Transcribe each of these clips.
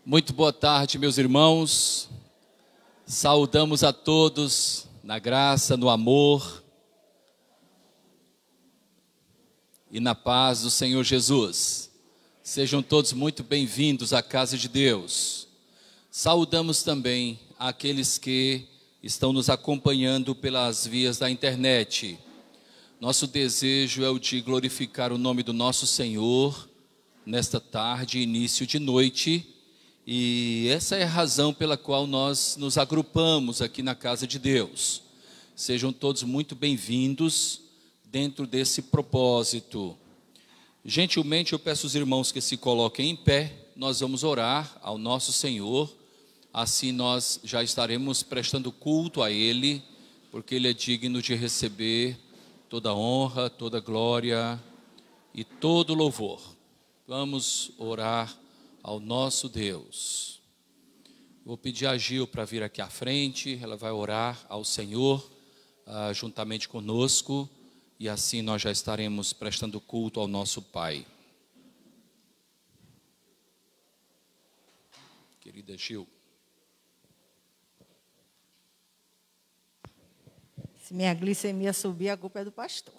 Muito boa tarde, meus irmãos. Saudamos a todos na graça, no amor e na paz do Senhor Jesus. Sejam todos muito bem-vindos à casa de Deus. Saudamos também aqueles que estão nos acompanhando pelas vias da internet. Nosso desejo é o de glorificar o nome do nosso Senhor nesta tarde, início de noite. E essa é a razão pela qual nós nos agrupamos aqui na casa de Deus. Sejam todos muito bem-vindos dentro desse propósito. Gentilmente eu peço aos irmãos que se coloquem em pé. Nós vamos orar ao nosso Senhor. Assim nós já estaremos prestando culto a Ele, porque Ele é digno de receber toda honra, toda glória e todo louvor. Vamos orar ao nosso Deus. Vou pedir a Gil para vir aqui à frente. Ela vai orar ao Senhor juntamente conosco, e assim nós já estaremos prestando culto ao nosso Pai. Querida Gil. Se minha glicemia subir, a culpa é do pastor.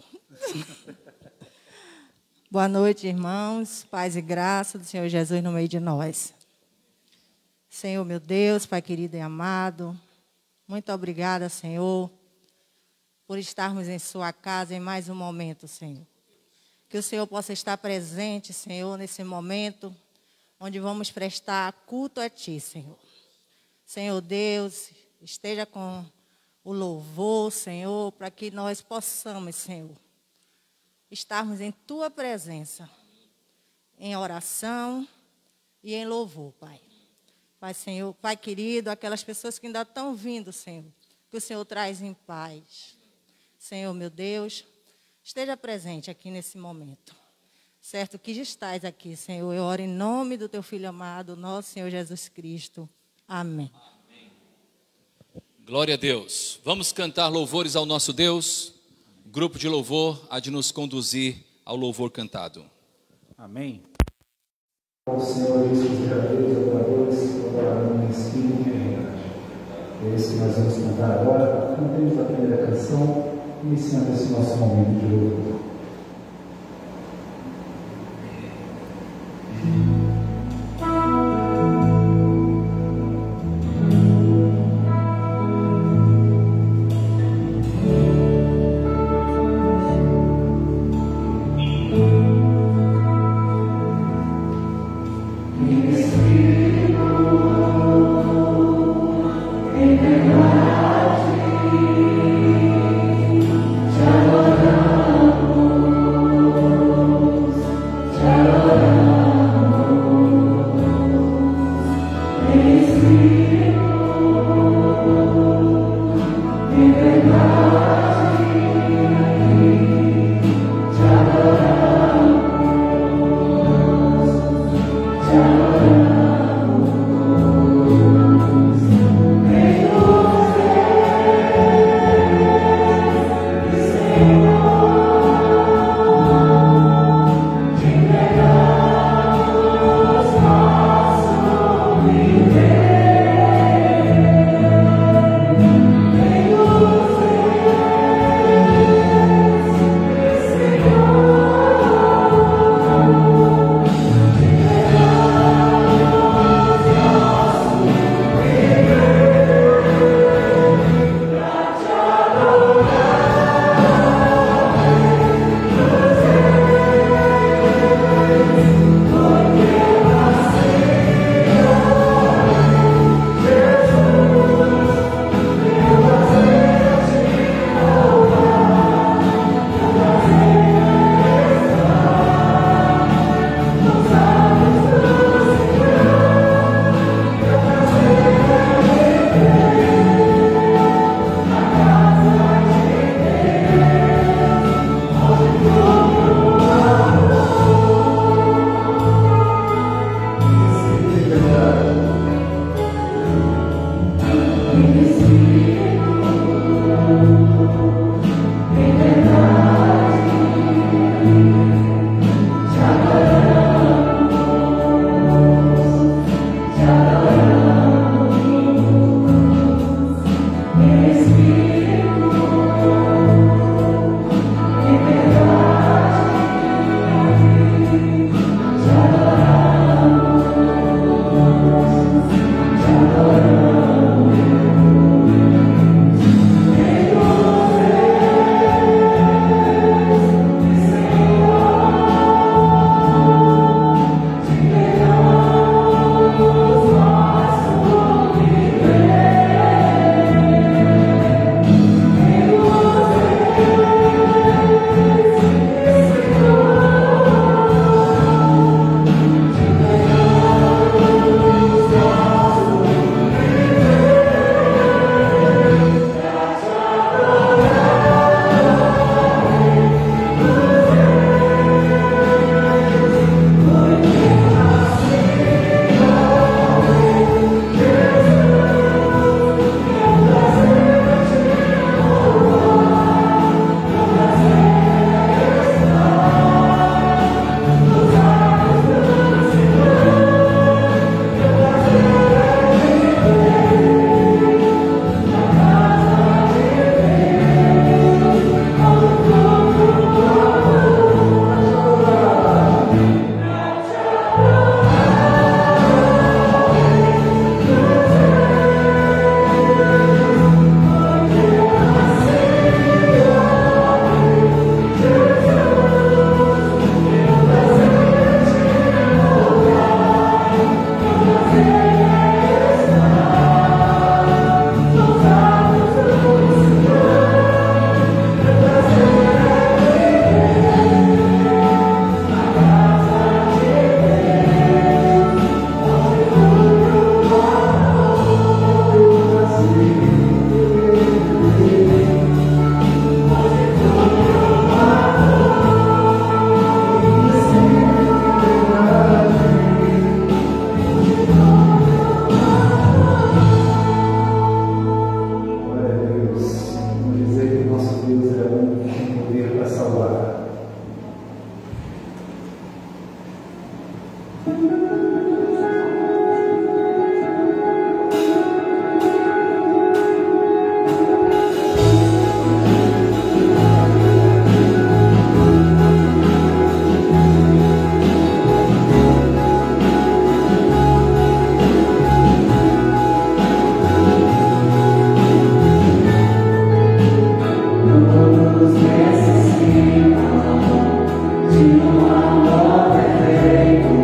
Boa noite, irmãos. Paz e graça do Senhor Jesus no meio de nós. Senhor, meu Deus, Pai querido e amado, muito obrigada, Senhor, por estarmos em sua casa em mais um momento, Senhor. Que o Senhor possa estar presente, Senhor, nesse momento onde vamos prestar culto a Ti, Senhor. Senhor Deus, esteja com o louvor, Senhor, para que nós possamos, Senhor, estarmos em Tua presença, em oração e em louvor, Pai. Pai, Senhor, Pai querido, aquelas pessoas que ainda estão vindo, Senhor, que o Senhor traz em paz. Senhor, meu Deus, esteja presente aqui nesse momento. Certo que já estás aqui, Senhor, eu oro em nome do Teu Filho amado, nosso Senhor Jesus Cristo. Amém. Glória a Deus. Vamos cantar louvores ao nosso Deus. O grupo de louvor há de nos conduzir ao louvor cantado. Amém. O Senhor Deus, os verdadeiros adoradores, adorarão em espírito e em verdade. É isso que nós vamos cantar agora. Cantemos a primeira canção, iniciando esse nosso momento de louvor. De um amor perfeito.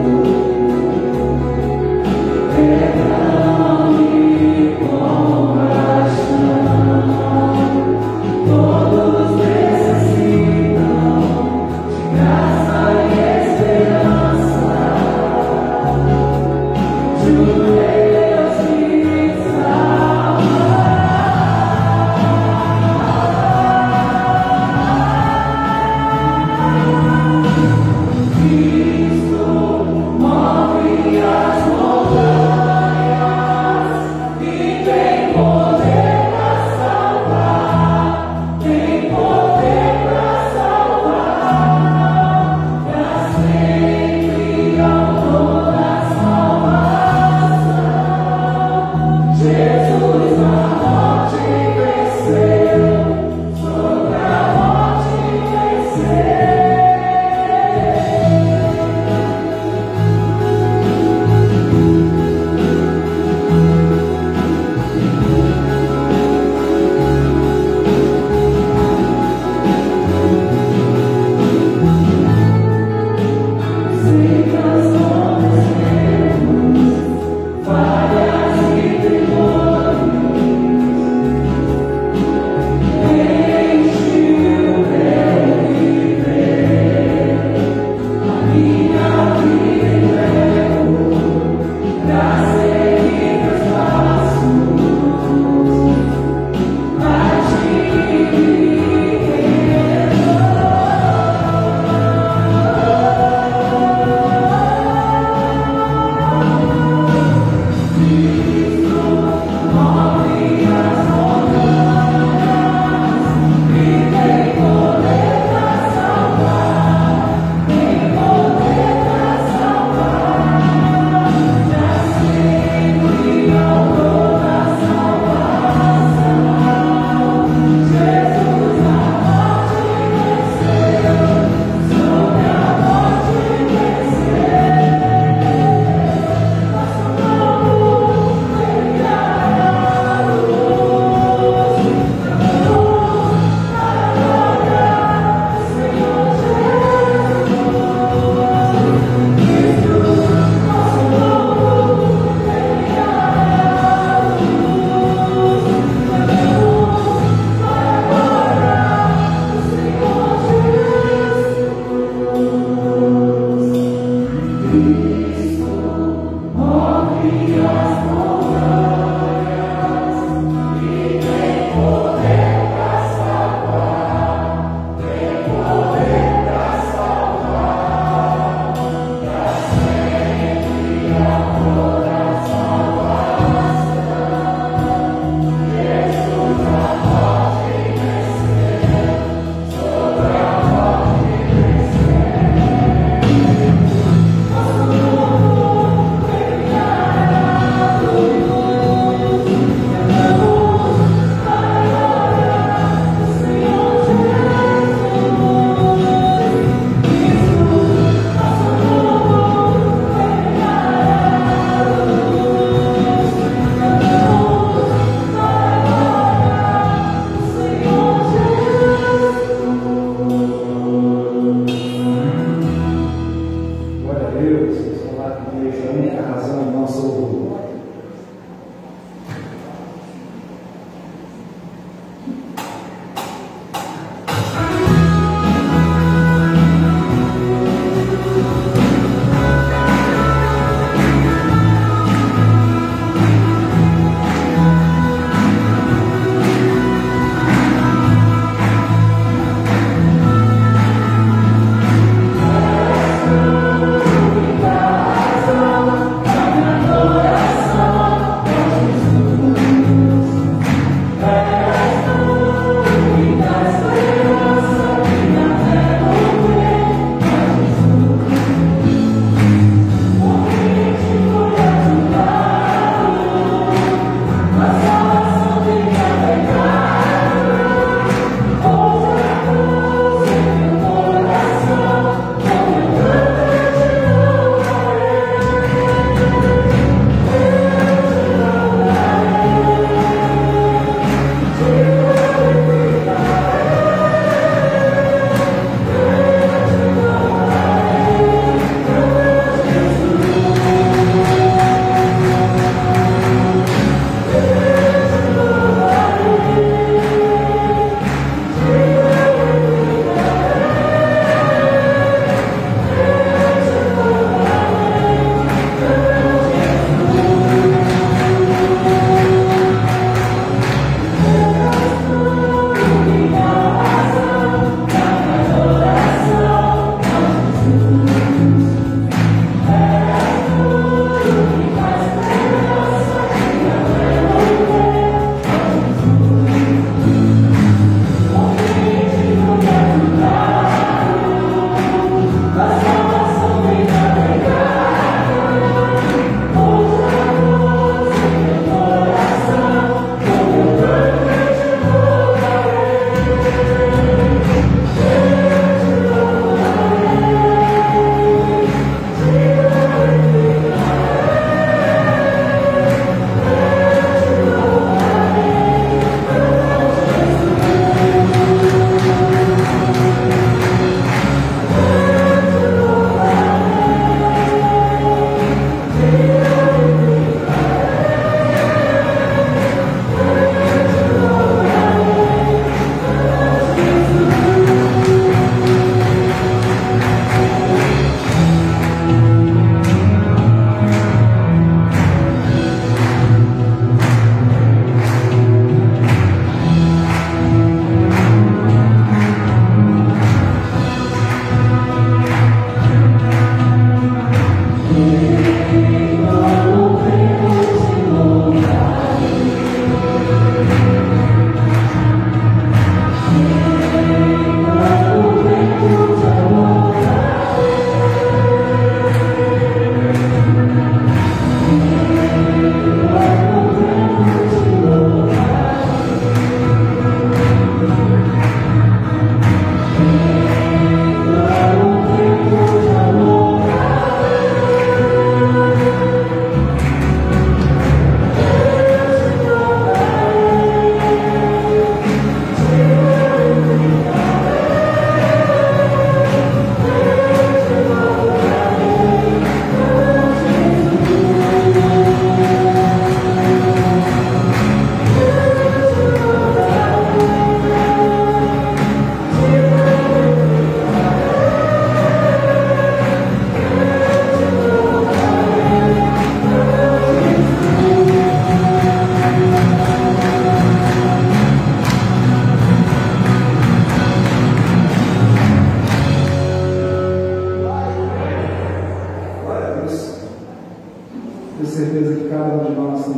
tenho certeza que cada um de nós tem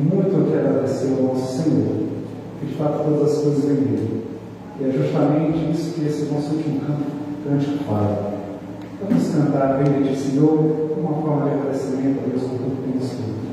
muito a que agradecer ao nosso Senhor, que de fato todas as coisas vêm dele. E é justamente isso que esse nosso último cântico fala. Vamos cantar Vem de Ti, Senhor, uma forma de agradecimento a Deus por tudo que tem nos feito.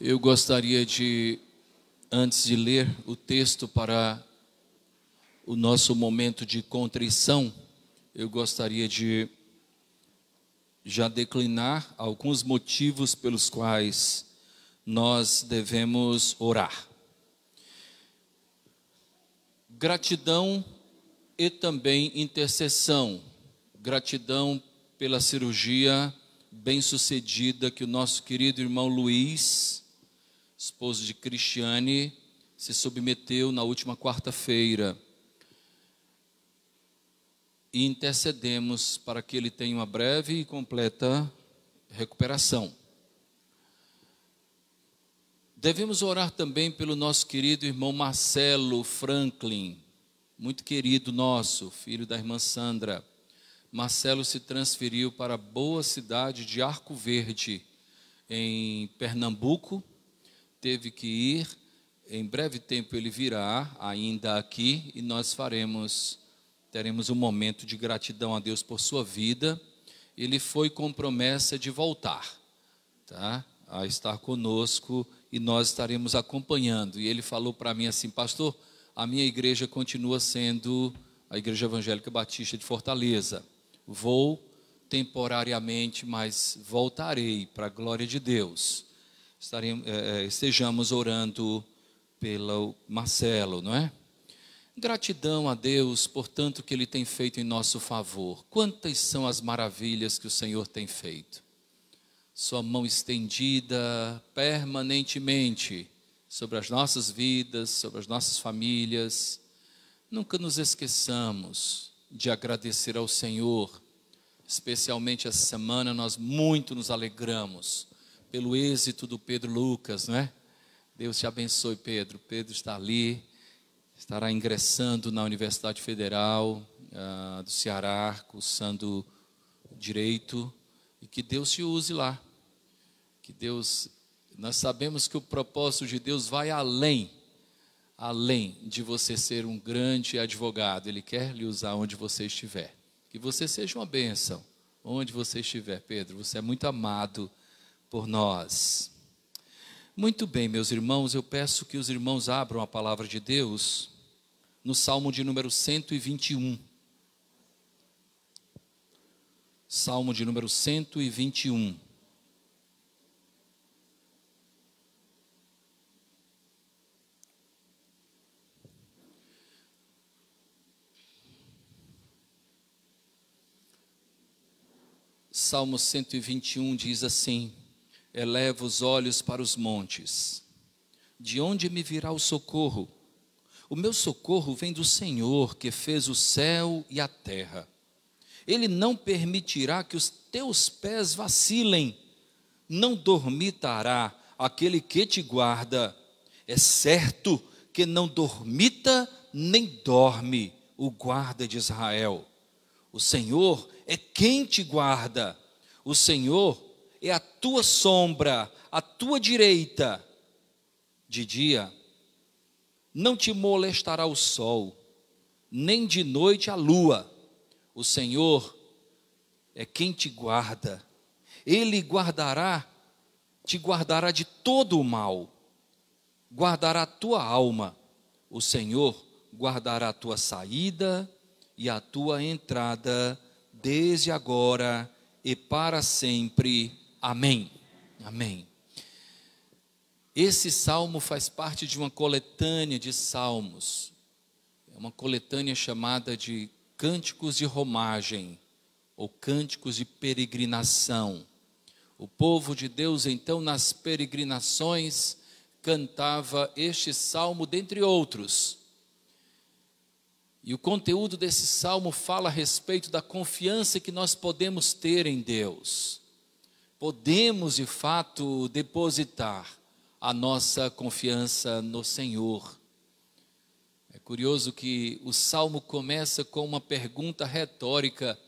Eu gostaria de, antes de ler o texto para o nosso momento de contrição, eu gostaria de já declinar alguns motivos pelos quais nós devemos orar. Gratidão e também intercessão. Gratidão pela cirurgia bem-sucedida que o nosso querido irmão Luiz, esposo de Cristiane, se submeteu na última quarta-feira. E intercedemos para que ele tenha uma breve e completa recuperação. Devemos orar também pelo nosso querido irmão Marcelo Franklin, muito querido nosso, filho da irmã Sandra. Marcelo se transferiu para a boa cidade de Arco Verde, em Pernambuco. Teve que ir, em breve tempo ele virá ainda aqui e nós teremos um momento de gratidão a Deus por sua vida. Ele foi com promessa de voltar, tá? A estar conosco e nós estaremos acompanhando. E ele falou para mim assim: pastor, a minha igreja continua sendo a Igreja Evangélica Batista de Fortaleza. Vou temporariamente, mas voltarei para a glória de Deus. Estejamos orando pelo Marcelo, não é? Gratidão a Deus por tanto que Ele tem feito em nosso favor. Quantas são as maravilhas que o Senhor tem feito. Sua mão estendida permanentemente sobre as nossas vidas, sobre as nossas famílias. Nunca nos esqueçamos de agradecer ao Senhor. Especialmente essa semana nós muito nos alegramos pelo êxito do Pedro Lucas, não é? Deus te abençoe, Pedro. Pedro está ali, estará ingressando na Universidade Federal do Ceará, cursando Direito, e que Deus te use lá. Nós sabemos que o propósito de Deus vai além de você ser um grande advogado. Ele quer lhe usar onde você estiver. Que você seja uma bênção onde você estiver, Pedro. Você é muito amado por nós. Muito bem, meus irmãos, eu peço que os irmãos abram a palavra de Deus no Salmo de número 121. Salmo de número 121. Salmo 121 diz assim: eleva os olhos para os montes, de onde me virá o socorro? O meu socorro vem do Senhor, que fez o céu e a terra. Ele não permitirá que os teus pés vacilem, não dormitará aquele que te guarda. É certo que não dormita nem dorme o guarda de Israel. O Senhor é quem te guarda. O Senhor é a tua sombra, a tua direita. De dia não te molestará o sol, nem de noite a lua. O Senhor é quem te guarda. Ele te guardará de todo o mal. Guardará a tua alma. O Senhor guardará a tua saída e a tua entrada, desde agora e para sempre. Amém. Amém. Esse salmo faz parte de uma coletânea de salmos. É uma coletânea chamada de Cânticos de Romagem, ou Cânticos de Peregrinação. O povo de Deus, então, nas peregrinações, cantava este salmo, dentre outros. E o conteúdo desse salmo fala a respeito da confiança que nós podemos ter em Deus. Podemos, de fato, depositar a nossa confiança no Senhor. É curioso que o salmo começa com uma pergunta retórica,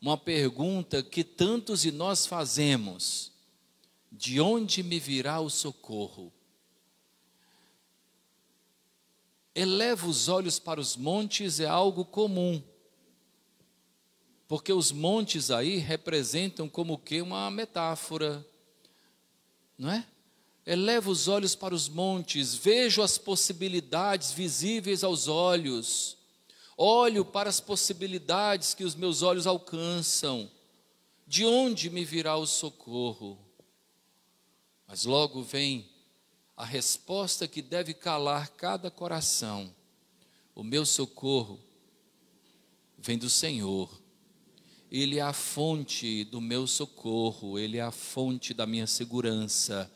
uma pergunta que tantos de nós fazemos: de onde me virá o socorro? Eleva os olhos para os montes é algo comum, porque os montes aí representam como que uma metáfora, não é? Eleva os olhos para os montes, vejo as possibilidades visíveis aos olhos, olho para as possibilidades que os meus olhos alcançam. De onde me virá o socorro? Mas logo vem a resposta que deve calar cada coração: o meu socorro vem do Senhor. Ele é a fonte do meu socorro, Ele é a fonte da minha segurança.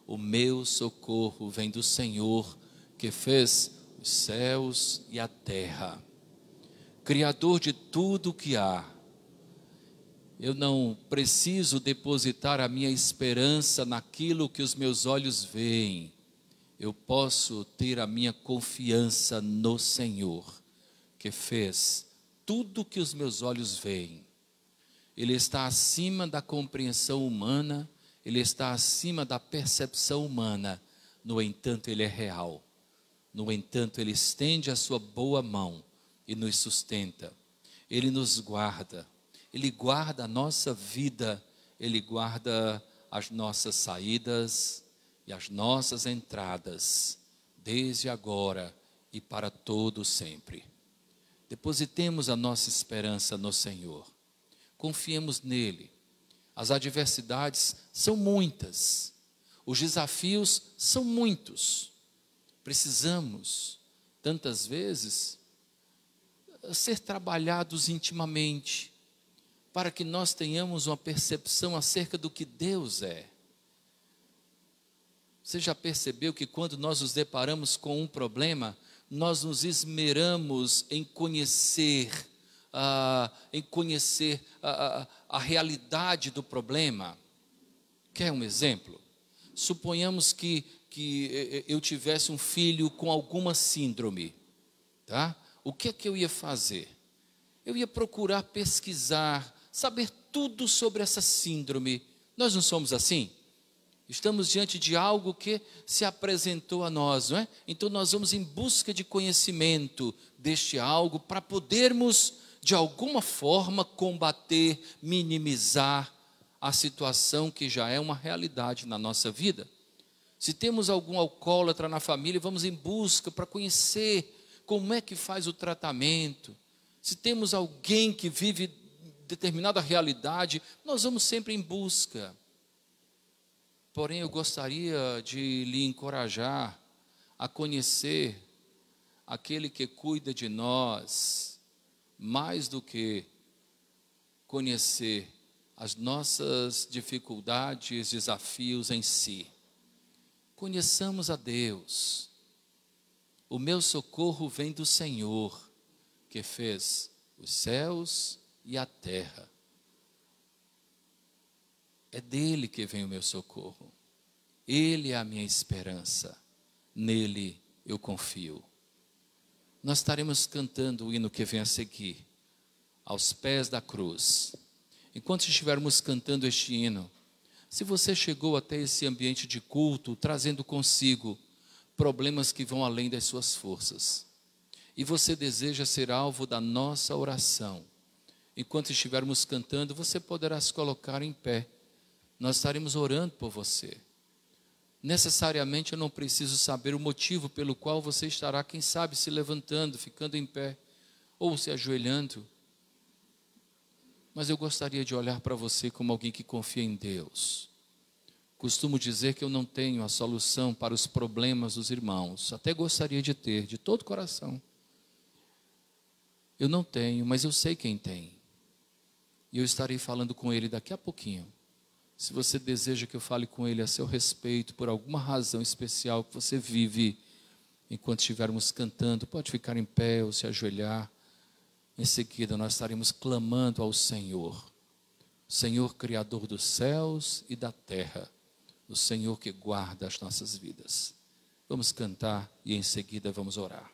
O meu socorro vem do Senhor, que fez os céus e a terra, Criador de tudo o que há. Eu não preciso depositar a minha esperança naquilo que os meus olhos veem. Eu posso ter a minha confiança no Senhor, que fez tudo o que os meus olhos veem. Ele está acima da compreensão humana, Ele está acima da percepção humana. No entanto, Ele é real. No entanto, Ele estende a sua boa mão e nos sustenta. Ele nos guarda. Ele guarda a nossa vida. Ele guarda as nossas saídas e as nossas entradas, desde agora e para todo sempre. Depositemos a nossa esperança no Senhor. Confiemos nele. As adversidades são muitas. Os desafios são muitos. Precisamos, tantas vezes, ser trabalhados intimamente, para que nós tenhamos uma percepção acerca do que Deus é. Você já percebeu que quando nós nos deparamos com um problema, nós nos esmeramos em conhecer a realidade do problema? Quer um exemplo? Suponhamos que eu tivesse um filho com alguma síndrome, tá? O que é que eu ia fazer? Eu ia procurar pesquisar, saber tudo sobre essa síndrome. Nós não somos assim? Estamos diante de algo que se apresentou a nós, não é? Então nós vamos em busca de conhecimento deste algo para podermos, de alguma forma, combater, minimizar a situação que já é uma realidade na nossa vida. Se temos algum alcoólatra na família, vamos em busca para conhecer como é que faz o tratamento. Se temos alguém que vive determinada realidade, nós vamos sempre em busca. Porém, eu gostaria de lhe encorajar a conhecer aquele que cuida de nós, mais do que conhecer as nossas dificuldades, desafios em si. Conheçamos a Deus. O meu socorro vem do Senhor, que fez os céus e a terra. É dele que vem o meu socorro. Ele é a minha esperança. Nele eu confio. Nós estaremos cantando o hino que vem a seguir, aos pés da cruz. Enquanto estivermos cantando este hino, se você chegou até esse ambiente de culto, trazendo consigo problemas que vão além das suas forças, e você deseja ser alvo da nossa oração, enquanto estivermos cantando, você poderá se colocar em pé. Nós estaremos orando por você. Necessariamente eu não preciso saber o motivo pelo qual você estará, quem sabe, se levantando, ficando em pé, ou se ajoelhando. Mas eu gostaria de olhar para você como alguém que confia em Deus. Costumo dizer que eu não tenho a solução para os problemas dos irmãos. Até gostaria de ter, de todo o coração. Eu não tenho, mas eu sei quem tem. E eu estarei falando com ele daqui a pouquinho. Se você deseja que eu fale com ele a seu respeito, por alguma razão especial que você vive, enquanto estivermos cantando, pode ficar em pé ou se ajoelhar. Em seguida nós estaremos clamando ao Senhor. O Senhor Criador dos céus e da terra. O Senhor que guarda as nossas vidas. Vamos cantar e em seguida vamos orar.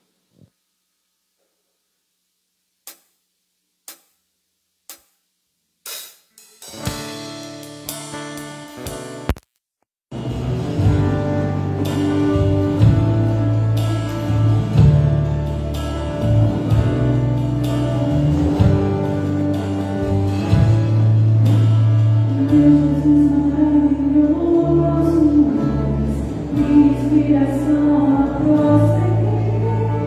Inspiração a prosseguir.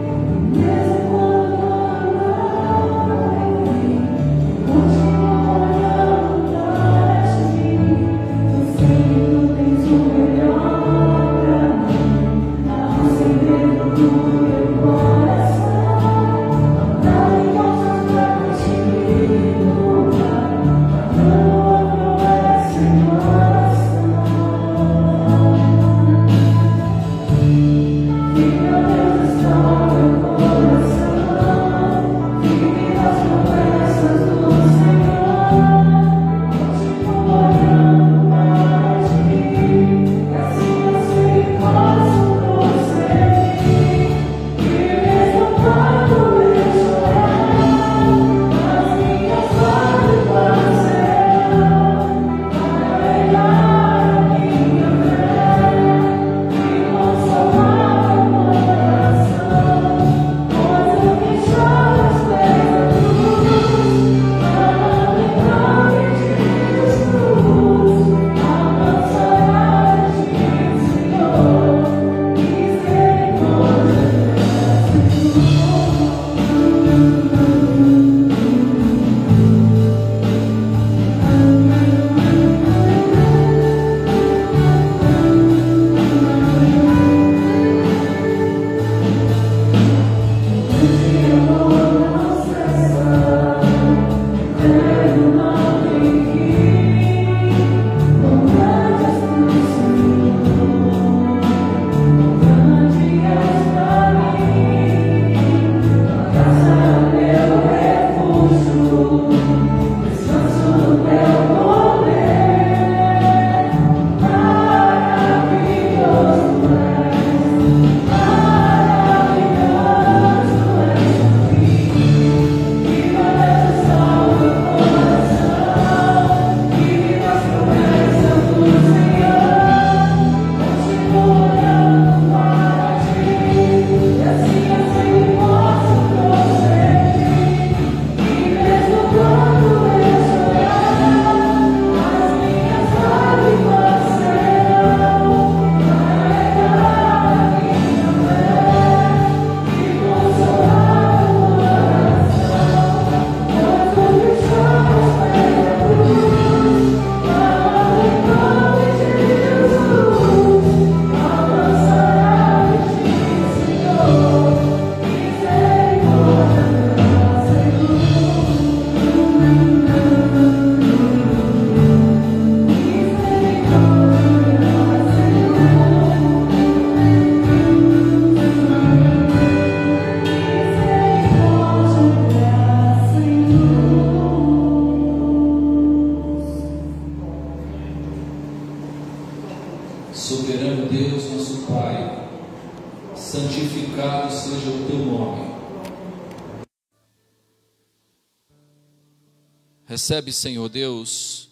Recebe, Senhor Deus,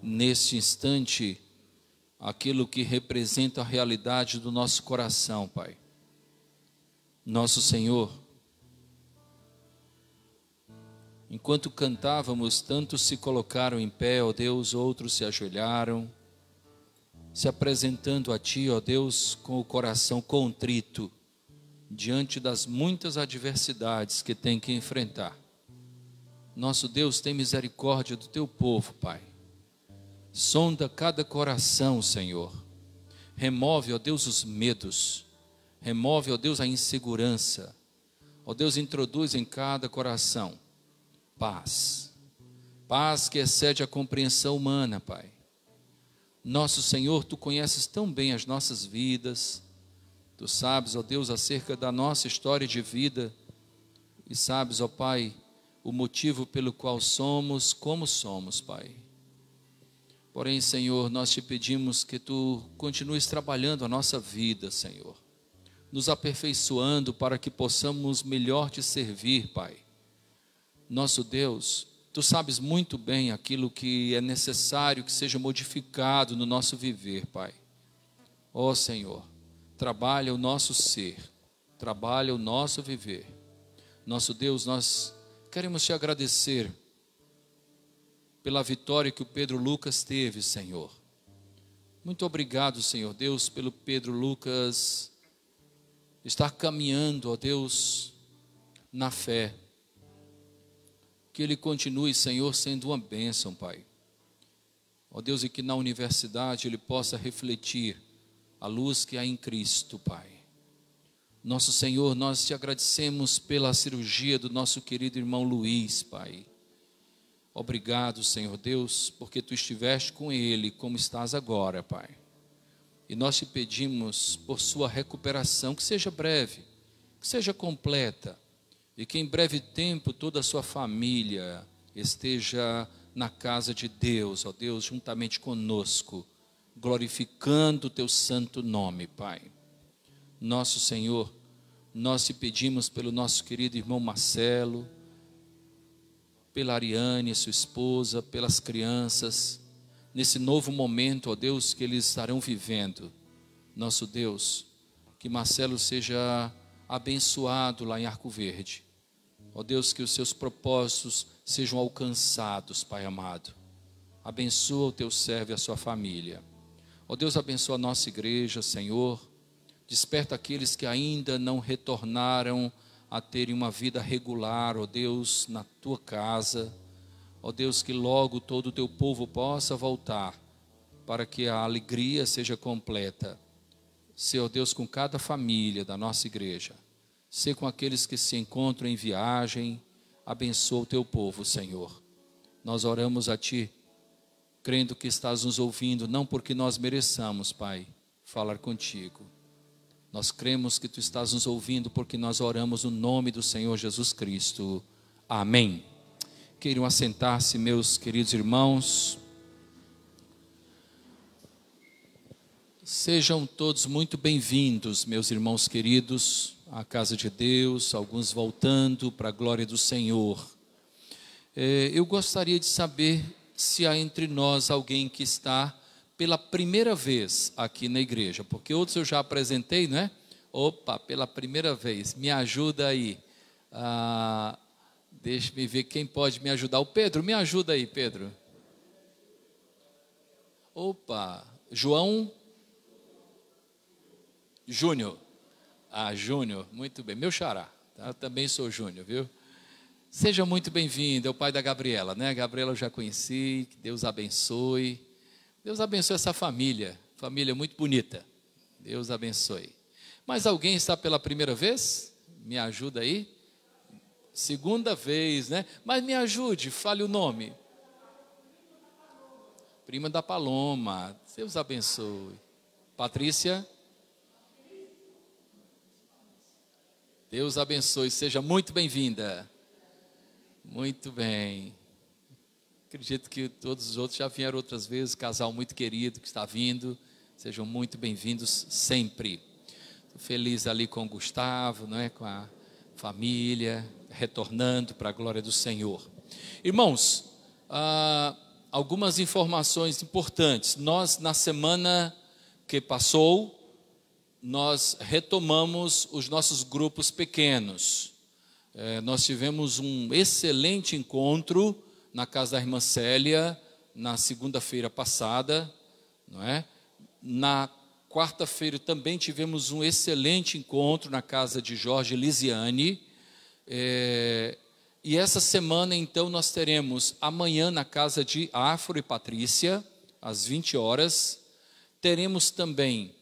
neste instante, aquilo que representa a realidade do nosso coração, Pai. Nosso Senhor, enquanto cantávamos, tantos se colocaram em pé, ó Deus, outros se ajoelharam, se apresentando a Ti, ó Deus, com o coração contrito, diante das muitas adversidades que tem que enfrentar. Nosso Deus, tem misericórdia do Teu povo, Pai. Sonda cada coração, Senhor. Remove, ó Deus, os medos. Remove, ó Deus, a insegurança. Ó Deus, introduz em cada coração paz. Paz que excede a compreensão humana, Pai. Nosso Senhor, Tu conheces tão bem as nossas vidas. Tu sabes, ó Deus, acerca da nossa história de vida. E sabes, ó Pai, o motivo pelo qual somos como somos, Pai. Porém, Senhor, nós Te pedimos que Tu continues trabalhando a nossa vida, Senhor. Nos aperfeiçoando para que possamos melhor Te servir, Pai. Nosso Deus, Tu sabes muito bem aquilo que é necessário que seja modificado no nosso viver, Pai. Ó Senhor, trabalha o nosso ser, trabalha o nosso viver. Nosso Deus, nós queremos Te agradecer pela vitória que o Pedro Lucas teve, Senhor. Muito obrigado, Senhor Deus, pelo Pedro Lucas estar caminhando, ó Deus, na fé. Que ele continue, Senhor, sendo uma bênção, Pai. Ó Deus, e que na universidade ele possa refletir a luz que há em Cristo, Pai. Nosso Senhor, nós Te agradecemos pela cirurgia do nosso querido irmão Luiz, Pai. Obrigado, Senhor Deus, porque Tu estiveste com ele como estás agora, Pai. E nós Te pedimos por sua recuperação, que seja breve, que seja completa. E que em breve tempo toda a sua família esteja na casa de Deus, ó Deus, juntamente conosco, glorificando o Teu santo nome, Pai. Nosso Senhor, nós Te pedimos pelo nosso querido irmão Marcelo, pela Ariane, sua esposa, pelas crianças, nesse novo momento, ó Deus, que eles estarão vivendo. Nosso Deus, que Marcelo seja abençoado lá em Arco Verde. Ó Deus, que os seus propósitos sejam alcançados, Pai amado. Abençoa o Teu servo e a sua família. Ó Deus, abençoa a nossa igreja, Senhor. Desperta aqueles que ainda não retornaram a terem uma vida regular, ó Deus, na Tua casa. Ó Deus, que logo todo o Teu povo possa voltar, para que a alegria seja completa. Senhor Deus, com cada família da nossa igreja. Ser com aqueles que se encontram em viagem, abençoa o Teu povo, Senhor. Nós oramos a Ti, crendo que estás nos ouvindo, não porque nós mereçamos, Pai, falar contigo. Nós cremos que Tu estás nos ouvindo porque nós oramos no nome do Senhor Jesus Cristo. Amém. Queiram assentar-se, meus queridos irmãos. Sejam todos muito bem-vindos, meus irmãos queridos, à casa de Deus, alguns voltando para a glória do Senhor. Eu gostaria de saber se há entre nós alguém que está pela primeira vez aqui na igreja, porque outros eu já apresentei, não é? Opa, pela primeira vez, me ajuda aí. Deixa-me ver quem pode me ajudar. O Pedro, me ajuda aí, Pedro. Opa, João Júnior. Júnior, muito bem, meu xará, tá? Eu também sou Júnior, viu? Seja muito bem-vindo, é o pai da Gabriela, né? A Gabriela eu já conheci, que Deus abençoe. Deus abençoe essa família muito bonita. Deus abençoe. Mas alguém está pela primeira vez? Me ajuda aí? Segunda vez, né? Mas me ajude, fale o nome. Prima da Paloma, Deus abençoe. Patrícia? Deus abençoe, seja muito bem-vinda. Muito bem. Acredito que todos os outros já vieram outras vezes, casal muito querido que está vindo. Sejam muito bem-vindos sempre. Estou feliz ali com o Gustavo, não é? Com a família, retornando para a glória do Senhor. Irmãos, algumas informações importantes. Nós, na semana que passou, nós retomamos os nossos grupos pequenos. Nós tivemos um excelente encontro na casa da irmã Célia, na segunda-feira passada, não é? Na quarta-feira também tivemos um excelente encontro na casa de Jorge Lisiane. E essa semana, então, nós teremos amanhã na casa de Afro e Patrícia, às 20 horas. Teremos também,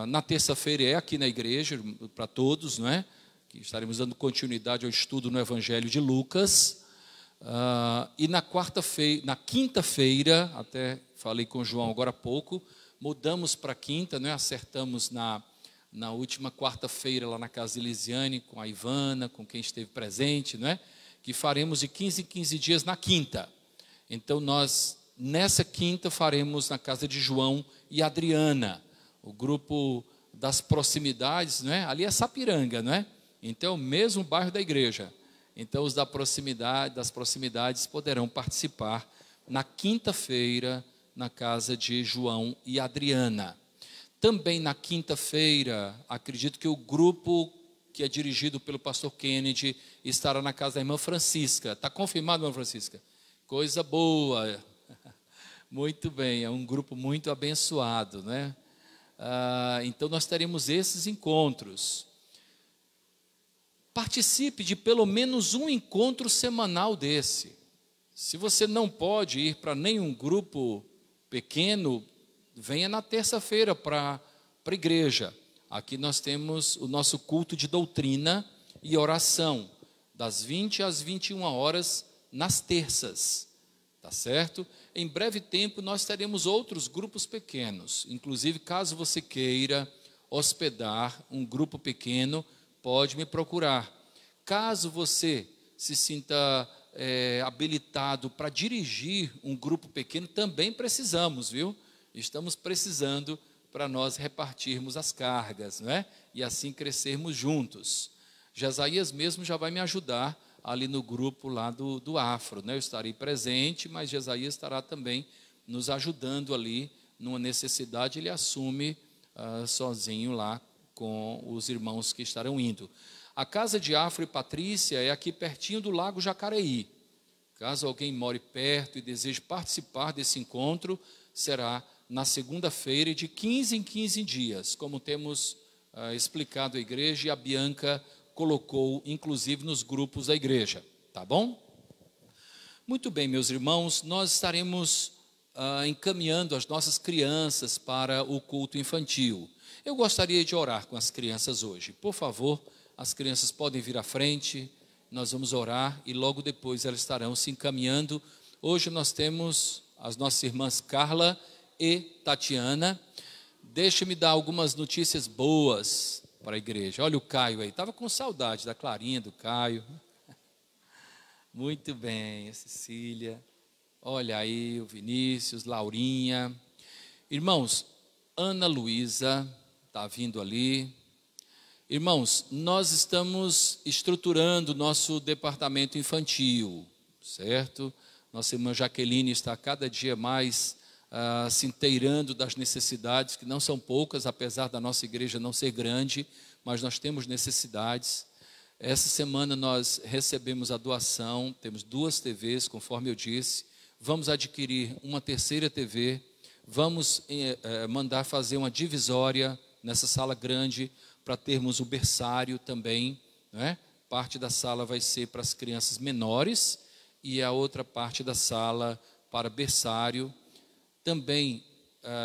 na terça-feira, aqui na igreja, para todos, não é? Que estaremos dando continuidade ao estudo no Evangelho de Lucas. E na quinta-feira, até falei com o João agora há pouco, mudamos para quinta, né? Acertamos na última quarta-feira lá na casa de Lisiane, com a Ivana, com quem esteve presente, né? Que faremos de 15 em 15 dias na quinta. Então nós, nessa quinta, faremos na casa de João e Adriana, o grupo das proximidades, né? Ali é Sapiranga, não é? Então, o mesmo bairro da igreja. Então, os das proximidades poderão participar na quinta-feira, na casa de João e Adriana. Também na quinta-feira, acredito que o grupo que é dirigido pelo pastor Kennedy estará na casa da irmã Francisca. Está confirmado, irmã Francisca? Coisa boa. Muito bem, é um grupo muito abençoado, né? Então, nós teremos esses encontros. Participe de pelo menos um encontro semanal desse. Se você não pode ir para nenhum grupo pequeno, venha na terça-feira para a igreja. Aqui nós temos o nosso culto de doutrina e oração, das 20 às 21 horas, nas terças. Tá certo? Em breve tempo nós teremos outros grupos pequenos. Inclusive, caso você queira hospedar um grupo pequeno, pode me procurar. Caso você se sinta habilitado para dirigir um grupo pequeno, também precisamos, viu? Estamos precisando para nós repartirmos as cargas, não é? E assim crescermos juntos. Jesaías mesmo já vai me ajudar ali no grupo lá do Afro, né? Eu estarei presente, mas Jesaías estará também nos ajudando ali numa necessidade, ele assume sozinho lá com os irmãos que estarão indo. A casa de Afro e Patrícia é aqui pertinho do Lago Jacareí. Caso alguém more perto e deseje participar desse encontro, será na segunda-feira e de 15 em 15 dias, como temos explicado à igreja e a Bianca colocou, inclusive, nos grupos da igreja. Tá bom? Muito bem, meus irmãos, nós estaremos encaminhando as nossas crianças para o culto infantil. Eu gostaria de orar com as crianças hoje. Por favor, as crianças podem vir à frente, nós vamos orar e logo depois elas estarão se encaminhando. Hoje nós temos as nossas irmãs Carla e Tatiana. Deixa-me dar algumas notícias boas para a igreja. Olha o Caio aí, estava com saudade da Clarinha, do Caio. Muito bem, a Cecília. Olha aí o Vinícius, Laurinha. Irmãos, Ana Luísa está vindo ali. Irmãos, nós estamos estruturando o nosso departamento infantil, certo? Nossa irmã Jaqueline está cada dia mais se inteirando das necessidades, que não são poucas, apesar da nossa igreja não ser grande, mas nós temos necessidades. Essa semana nós recebemos a doação, temos 2 TVs, conforme eu disse, vamos adquirir uma terceira TV, vamos mandar fazer uma divisória nessa sala grande, para termos o berçário também, né? Parte da sala vai ser para as crianças menores e a outra parte da sala para berçário. Também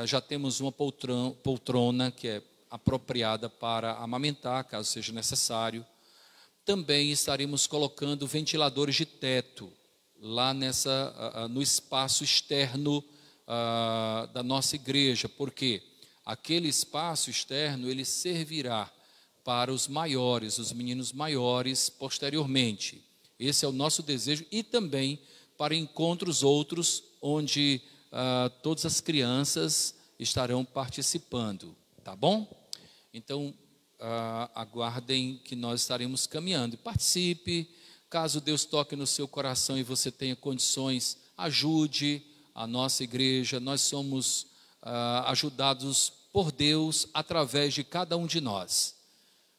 já temos uma poltrona que é apropriada para amamentar, caso seja necessário. Também estaremos colocando ventiladores de teto lá no espaço externo da nossa igreja, porque aquele espaço externo, ele servirá para os maiores, os meninos maiores, posteriormente. Esse é o nosso desejo e também para encontros outros, onde todas as crianças estarão participando, tá bom? Então, aguardem que nós estaremos caminhando. Participe, Caso Deus toque no seu coração e você tenha condições, ajude a nossa igreja. Nós somos ajudados por Deus através de cada um de nós.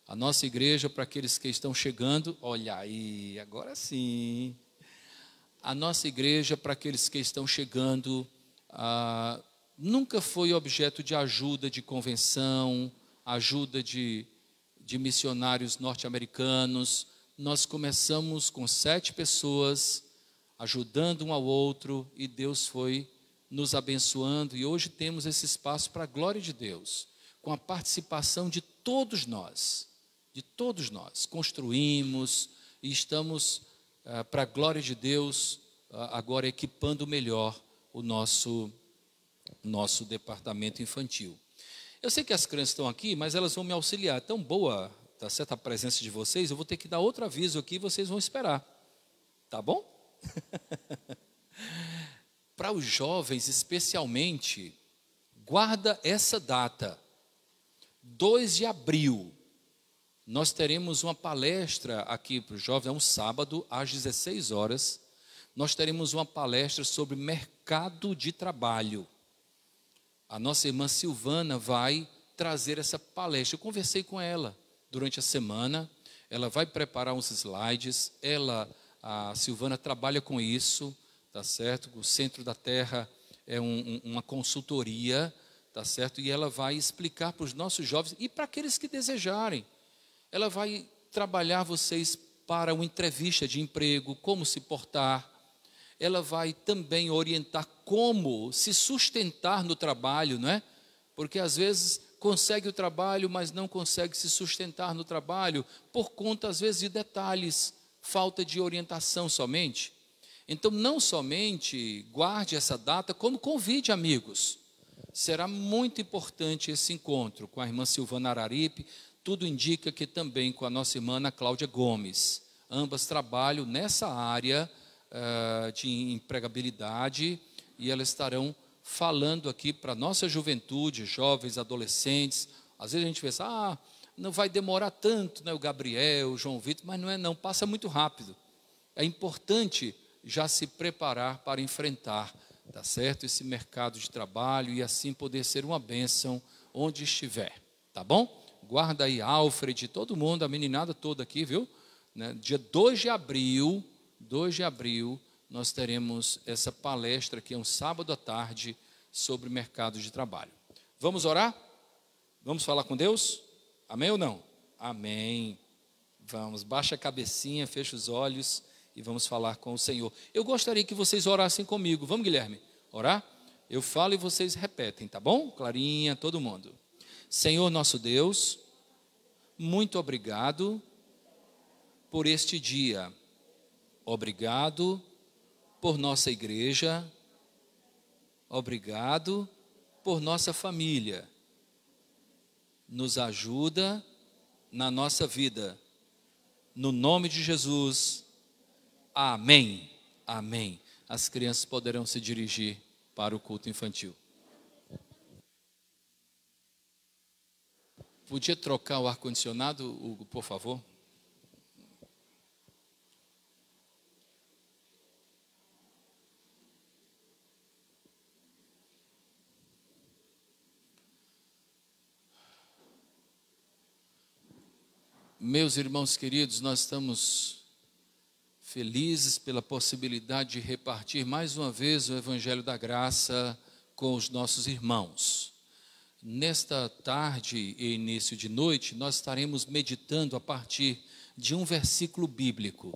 A nossa igreja, para aqueles que estão chegando, olha aí, agora sim. A nossa igreja, para aqueles que estão chegando, nunca foi objeto de ajuda de convenção, ajuda de missionários norte-americanos. Nós começamos com 7 pessoas, ajudando um ao outro, e Deus foi nos abençoando, e hoje temos esse espaço para a glória de Deus, com a participação de todos nós, construímos e estamos, para a glória de Deus, agora equipando melhor o nosso departamento infantil. Eu sei que as crianças estão aqui, mas elas vão me auxiliar. É tão boa, tá certo, a presença de vocês, eu vou ter que dar outro aviso aqui e vocês vão esperar. Tá bom? Para os jovens, especialmente, guarda essa data. 2 de abril, nós teremos uma palestra aqui para os jovens, é um sábado, às 16 horas. Nós teremos uma palestra sobre mercado de trabalho. A nossa irmã Silvana vai trazer essa palestra. Eu conversei com ela durante a semana, ela vai preparar uns slides, a Silvana trabalha com isso, tá certo? O Centro da Terra é uma consultoria, tá certo? E ela vai explicar para os nossos jovens e para aqueles que desejarem. Ela vai trabalhar vocês para uma entrevista de emprego, como se portar. Ela vai também orientar como se sustentar no trabalho, não é? Porque às vezes consegue o trabalho, mas não consegue se sustentar no trabalho, por conta às vezes de detalhes, falta de orientação somente. Então não somente guarde essa data, como convide amigos. Será muito importante esse encontro com a irmã Silvana Araripe, tudo indica que também com a nossa irmã Ana Cláudia Gomes. Ambas trabalham nessa área de empregabilidade, e elas estarão falando aqui para a nossa juventude, jovens, adolescentes. Às vezes a gente pensa, não vai demorar tanto, né, o Gabriel, o João Vitor, mas não, passa muito rápido. É importante já se preparar para enfrentar, tá certo, esse mercado de trabalho e assim poder ser uma bênção onde estiver, tá bom? Guarda aí Alfred, todo mundo, a meninada toda aqui, viu? Né? Dia 2 de abril, nós teremos essa palestra aqui, é um sábado à tarde, sobre mercado de trabalho. Vamos orar? Vamos falar com Deus? Amém ou não? Amém. Vamos, baixa a cabecinha, fecha os olhos e vamos falar com o Senhor. Eu gostaria que vocês orassem comigo. Vamos, Guilherme? Orar? Eu falo e vocês repetem, tá bom? Clarinha, todo mundo. Senhor nosso Deus, muito obrigado por este dia. Obrigado por nossa igreja. Obrigado por nossa família. Nos ajuda na nossa vida. No nome de Jesus. Amém. Amém. As crianças poderão se dirigir para o culto infantil. Podia trocar o ar-condicionado, Hugo, por favor? Meus irmãos queridos, nós estamos felizes pela possibilidade de repartir mais uma vez o Evangelho da Graça com os nossos irmãos. Nesta tarde e início de noite, nós estaremos meditando a partir de um versículo bíblico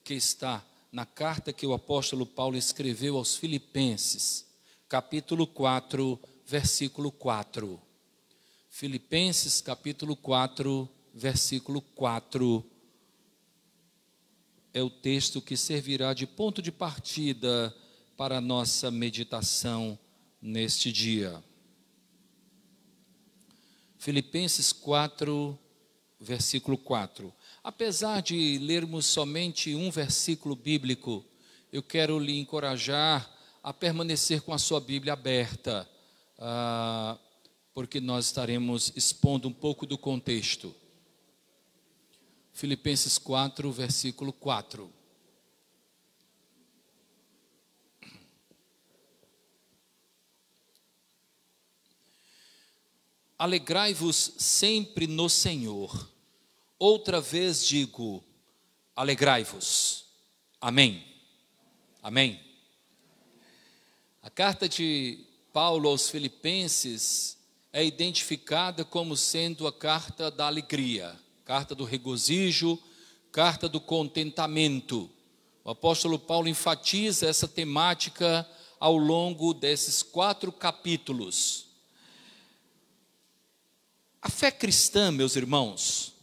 que está na carta que o apóstolo Paulo escreveu aos Filipenses, capítulo 4, versículo 4. Filipenses, capítulo 4, versículo 4. É o texto que servirá de ponto de partida para a nossa meditação neste dia. Filipenses 4, versículo 4. Apesar de lermos somente um versículo bíblico, eu quero lhe encorajar a permanecer com a sua Bíblia aberta, porque nós estaremos expondo um pouco do contexto. Filipenses 4, versículo 4. Alegrai-vos sempre no Senhor. Outra vez digo, alegrai-vos. Amém. Amém. A carta de Paulo aos Filipenses é identificada como sendo a carta da alegria, carta do regozijo, carta do contentamento. O apóstolo Paulo enfatiza essa temática ao longo desses 4 capítulos. A fé cristã, meus irmãos,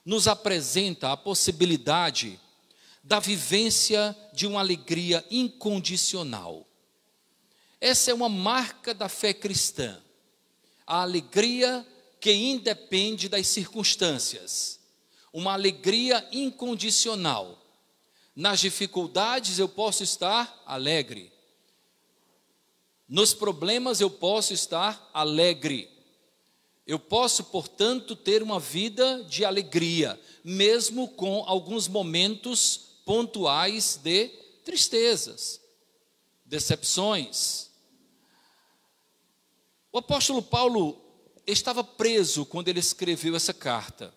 nos apresenta a possibilidade da vivência de uma alegria incondicional. Essa é uma marca da fé cristã, a alegria que independe das circunstâncias, uma alegria incondicional. Nas dificuldades eu posso estar alegre, nos problemas eu posso estar alegre. Eu posso, portanto, ter uma vida de alegria, mesmo com alguns momentos pontuais de tristezas, decepções. O apóstolo Paulo estava preso quando ele escreveu essa carta.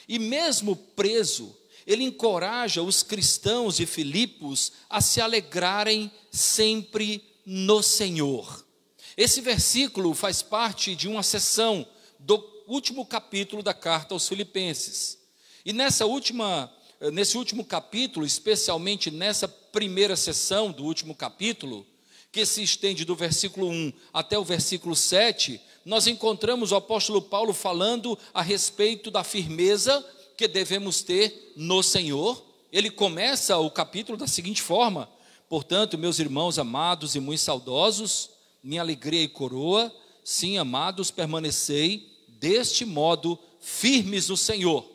E mesmo preso, ele encoraja os cristãos de Filipos a se alegrarem sempre no Senhor. Esse versículo faz parte de uma seção do último capítulo da carta aos Filipenses. E nesse último capítulo, especialmente nessa primeira seção do último capítulo, que se estende do versículo 1 até o versículo 7, nós encontramos o apóstolo Paulo falando a respeito da firmeza que devemos ter no Senhor. Ele começa o capítulo da seguinte forma: portanto, meus irmãos amados e muito saudosos, minha alegria e coroa, sim, amados, permanecei deste modo firmes no Senhor.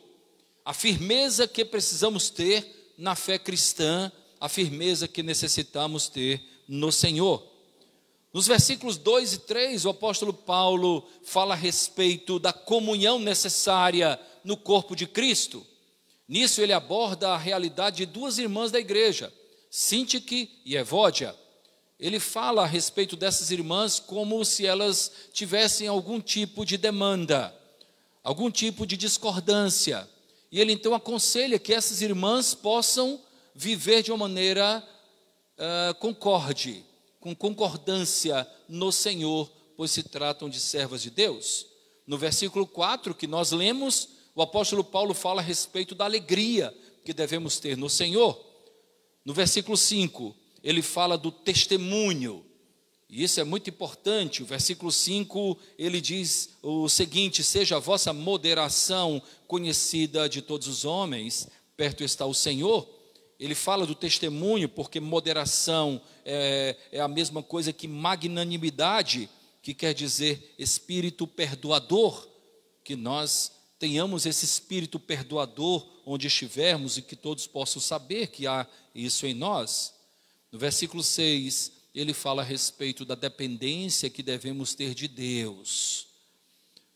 A firmeza que precisamos ter na fé cristã, a firmeza que necessitamos ter no Senhor. Nos versículos 2 e 3, o apóstolo Paulo fala a respeito da comunhão necessária no corpo de Cristo. Nisso ele aborda a realidade de 2 irmãs da igreja, Sintique e Evódia. Ele fala a respeito dessas irmãs como se elas tivessem algum tipo de demanda, algum tipo de discordância. E ele então aconselha que essas irmãs possam viver de uma maneira concorde, com concordância no Senhor, pois se tratam de servas de Deus. No versículo 4 que nós lemos, o apóstolo Paulo fala a respeito da alegria que devemos ter no Senhor. No versículo 5, ele fala do testemunho, e isso é muito importante. O versículo 5, ele diz o seguinte: seja a vossa moderação conhecida de todos os homens, perto está o Senhor. Ele fala do testemunho, porque moderação é a mesma coisa que magnanimidade, que quer dizer espírito perdoador, que nós tenhamos esse espírito perdoador onde estivermos e que todos possam saber que há isso em nós. No versículo 6, ele fala a respeito da dependência que devemos ter de Deus.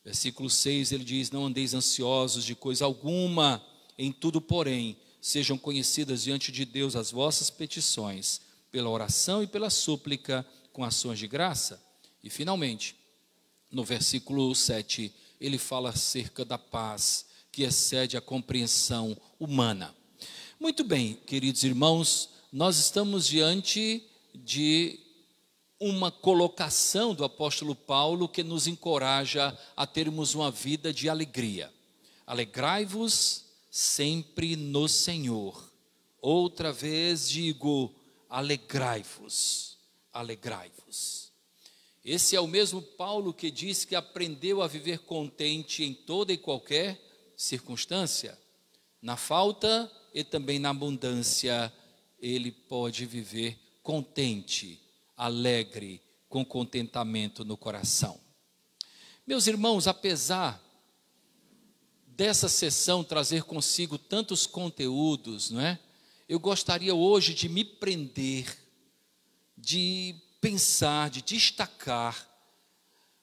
Versículo 6, ele diz: não andeis ansiosos de coisa alguma, em tudo, porém, sejam conhecidas diante de Deus as vossas petições, pela oração e pela súplica, com ações de graça. E, finalmente, no versículo 7, ele fala acerca da paz, que excede a compreensão humana. Muito bem, queridos irmãos, nós estamos diante de uma colocação do apóstolo Paulo que nos encoraja a termos uma vida de alegria. Alegrai-vos sempre no Senhor. Outra vez digo, alegrai-vos, alegrai-vos. Esse é o mesmo Paulo que diz que aprendeu a viver contente em toda e qualquer circunstância. Na falta e também na abundância, ele pode viver contente, alegre, com contentamento no coração. Meus irmãos, apesar dessa sessão trazer consigo tantos conteúdos, não é? Eu gostaria hoje de me prender, de pensar, de destacar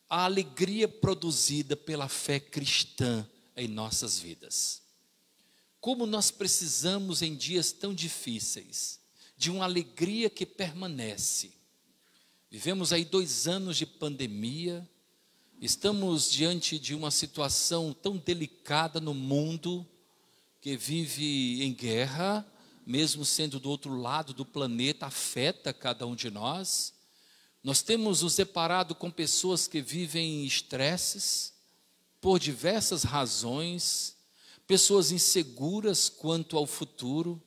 a alegria produzida pela fé cristã em nossas vidas. como nós precisamos em dias tão difíceis, de uma alegria que permanece. Vivemos aí 2 anos de pandemia, estamos diante de uma situação tão delicada no mundo, que vive em guerra, mesmo sendo do outro lado do planeta, afeta cada um de nós. Nós temos nos deparado com pessoas que vivem em estresses, por diversas razões, pessoas inseguras quanto ao futuro,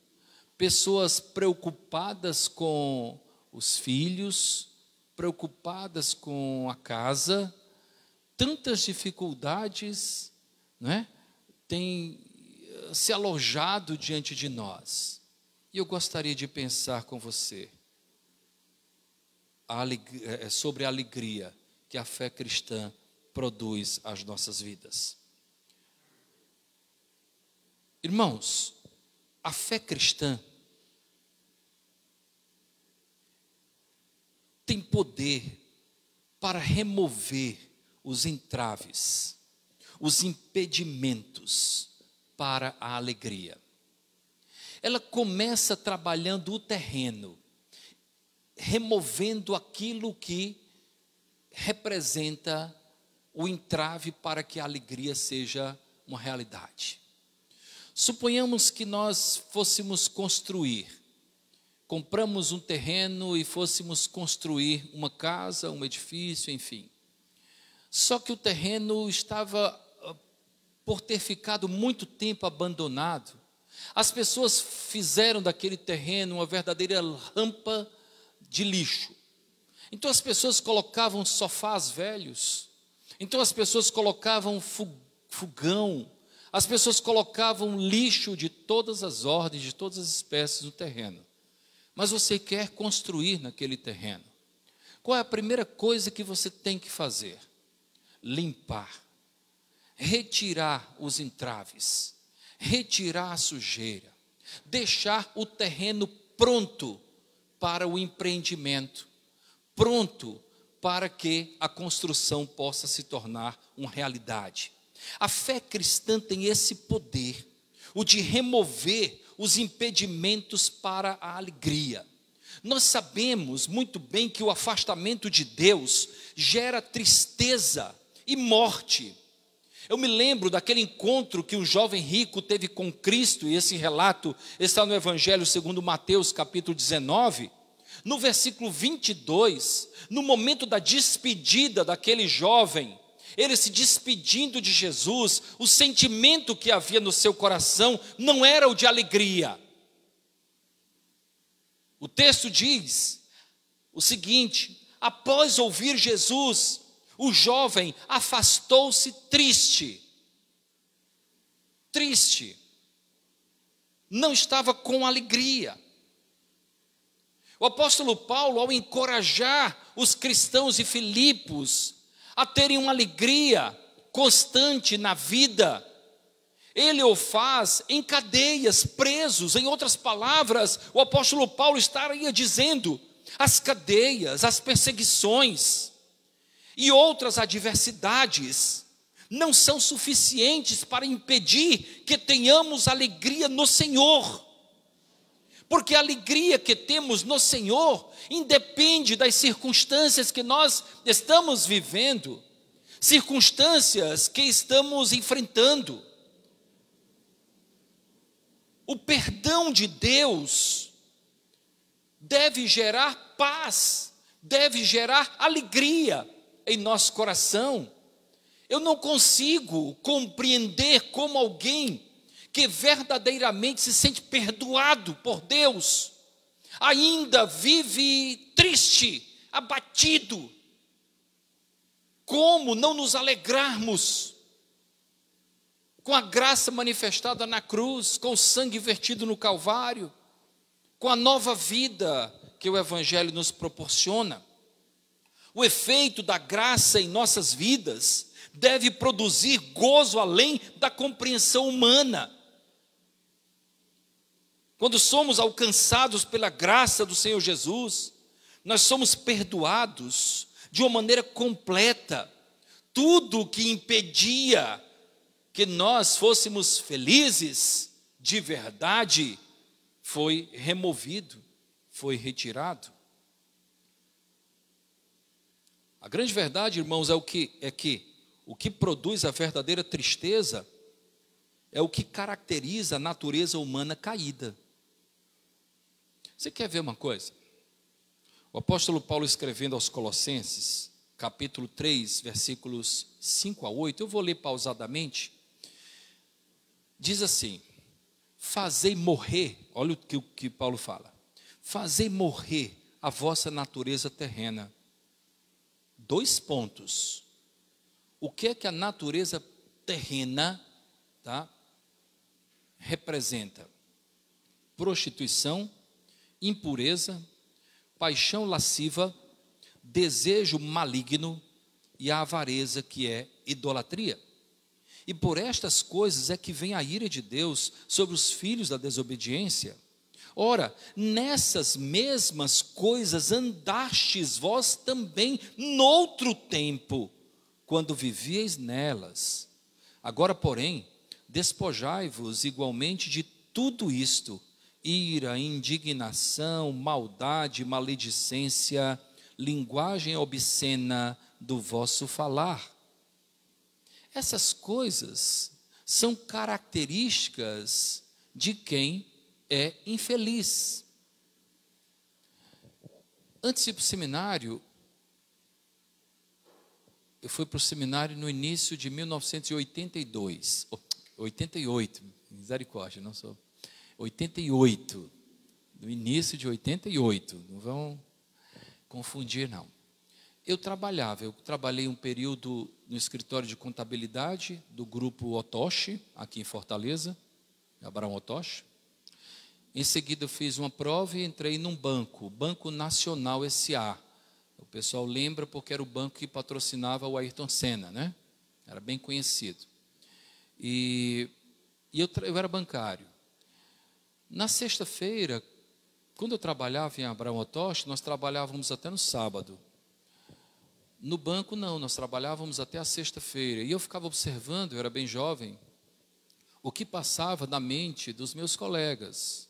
pessoas preocupadas com os filhos, preocupadas com a casa, tantas dificuldades, não é? Tem se alojado diante de nós. E eu gostaria de pensar com você sobre a alegria que a fé cristã produz às nossas vidas. Irmãos, a fé cristã tem poder para remover os entraves, os impedimentos para a alegria. Ela começa trabalhando o terreno, removendo aquilo que representa o entrave para que a alegria seja uma realidade. Suponhamos que nós fôssemos compramos um terreno e fôssemos construir uma casa, um edifício, enfim. Só que o terreno estava, por ter ficado muito tempo abandonado, as pessoas fizeram daquele terreno uma verdadeira rampa de lixo. Então as pessoas colocavam sofás velhos, então as pessoas colocavam fogão, as pessoas colocavam lixo de todas as ordens, de todas as espécies no terreno. Mas você quer construir naquele terreno. Qual é a primeira coisa que você tem que fazer? Limpar, retirar os entraves, retirar a sujeira, deixar o terreno pronto para o empreendimento, pronto para que a construção possa se tornar uma realidade. A fé cristã tem esse poder, o de remover os impedimentos para a alegria. Nós sabemos muito bem que o afastamento de Deus gera tristeza e morte. Eu me lembro daquele encontro que o jovem rico teve com Cristo, e esse relato está no Evangelho segundo Mateus, capítulo 19, no versículo 22, no momento da despedida daquele jovem, ele se despedindo de Jesus, o sentimento que havia no seu coração não era o de alegria. O texto diz o seguinte: após ouvir Jesus, o jovem afastou-se triste, não estava com alegria. O apóstolo Paulo, ao encorajar os cristãos de Filipos a terem uma alegria constante na vida, ele o faz em cadeias, presos. Em outras palavras, o apóstolo Paulo estaria dizendo: as cadeias, as perseguições e outras adversidades não são suficientes para impedir que tenhamos alegria no Senhor. Porque a alegria que temos no Senhor independe das circunstâncias que nós estamos vivendo, circunstâncias que estamos enfrentando. O perdão de Deus deve gerar paz, deve gerar alegria em nosso coração. Eu não consigo compreender como alguém que verdadeiramente se sente perdoado por Deus ainda vive triste, abatido. Como não nos alegrarmos com a graça manifestada na cruz, com o sangue vertido no Calvário, com a nova vida que o Evangelho nos proporciona? O efeito da graça em nossas vidas deve produzir gozo além da compreensão humana. Quando somos alcançados pela graça do Senhor Jesus, nós somos perdoados de uma maneira completa. Tudo que impedia que nós fôssemos felizes de verdade foi removido, foi retirado. A grande verdade, irmãos, é que o que produz a verdadeira tristeza é o que caracteriza a natureza humana caída. Você quer ver uma coisa? O apóstolo Paulo, escrevendo aos Colossenses, capítulo 3, versículos 5 a 8, eu vou ler pausadamente, diz assim: fazei morrer, olha o que Paulo fala, fazei morrer a vossa natureza terrena. 2 pontos. O que é que a natureza terrena, tá, representa? Prostituição, impureza, paixão lasciva, desejo maligno e a avareza, que é idolatria. E por estas coisas é que vem a ira de Deus sobre os filhos da desobediência. Ora, nessas mesmas coisas andastes vós também noutro tempo, quando vivieis nelas. Agora, porém, despojai-vos igualmente de tudo isto: ira, indignação, maldade, maledicência, linguagem obscena do vosso falar. Essas coisas são características de quem é infeliz. Antes de ir para o seminário, eu fui para o seminário no início de 88, misericórdia, não sou, 88, no início de 88, não vão confundir não. Eu trabalhei um período no escritório de contabilidade do grupo Otoshi, aqui em Fortaleza, Abraão Otoshi. Em seguida eu fiz uma prova e entrei num banco, Banco Nacional S.A. O pessoal lembra porque era o banco que patrocinava o Ayrton Senna, né? Era bem conhecido. E eu era bancário. Na sexta-feira, quando eu trabalhava em Abraão Otoshi, nós trabalhávamos até no sábado. No banco não, nós trabalhávamos até a sexta-feira. E eu ficava observando, eu era bem jovem, o que passava na mente dos meus colegas.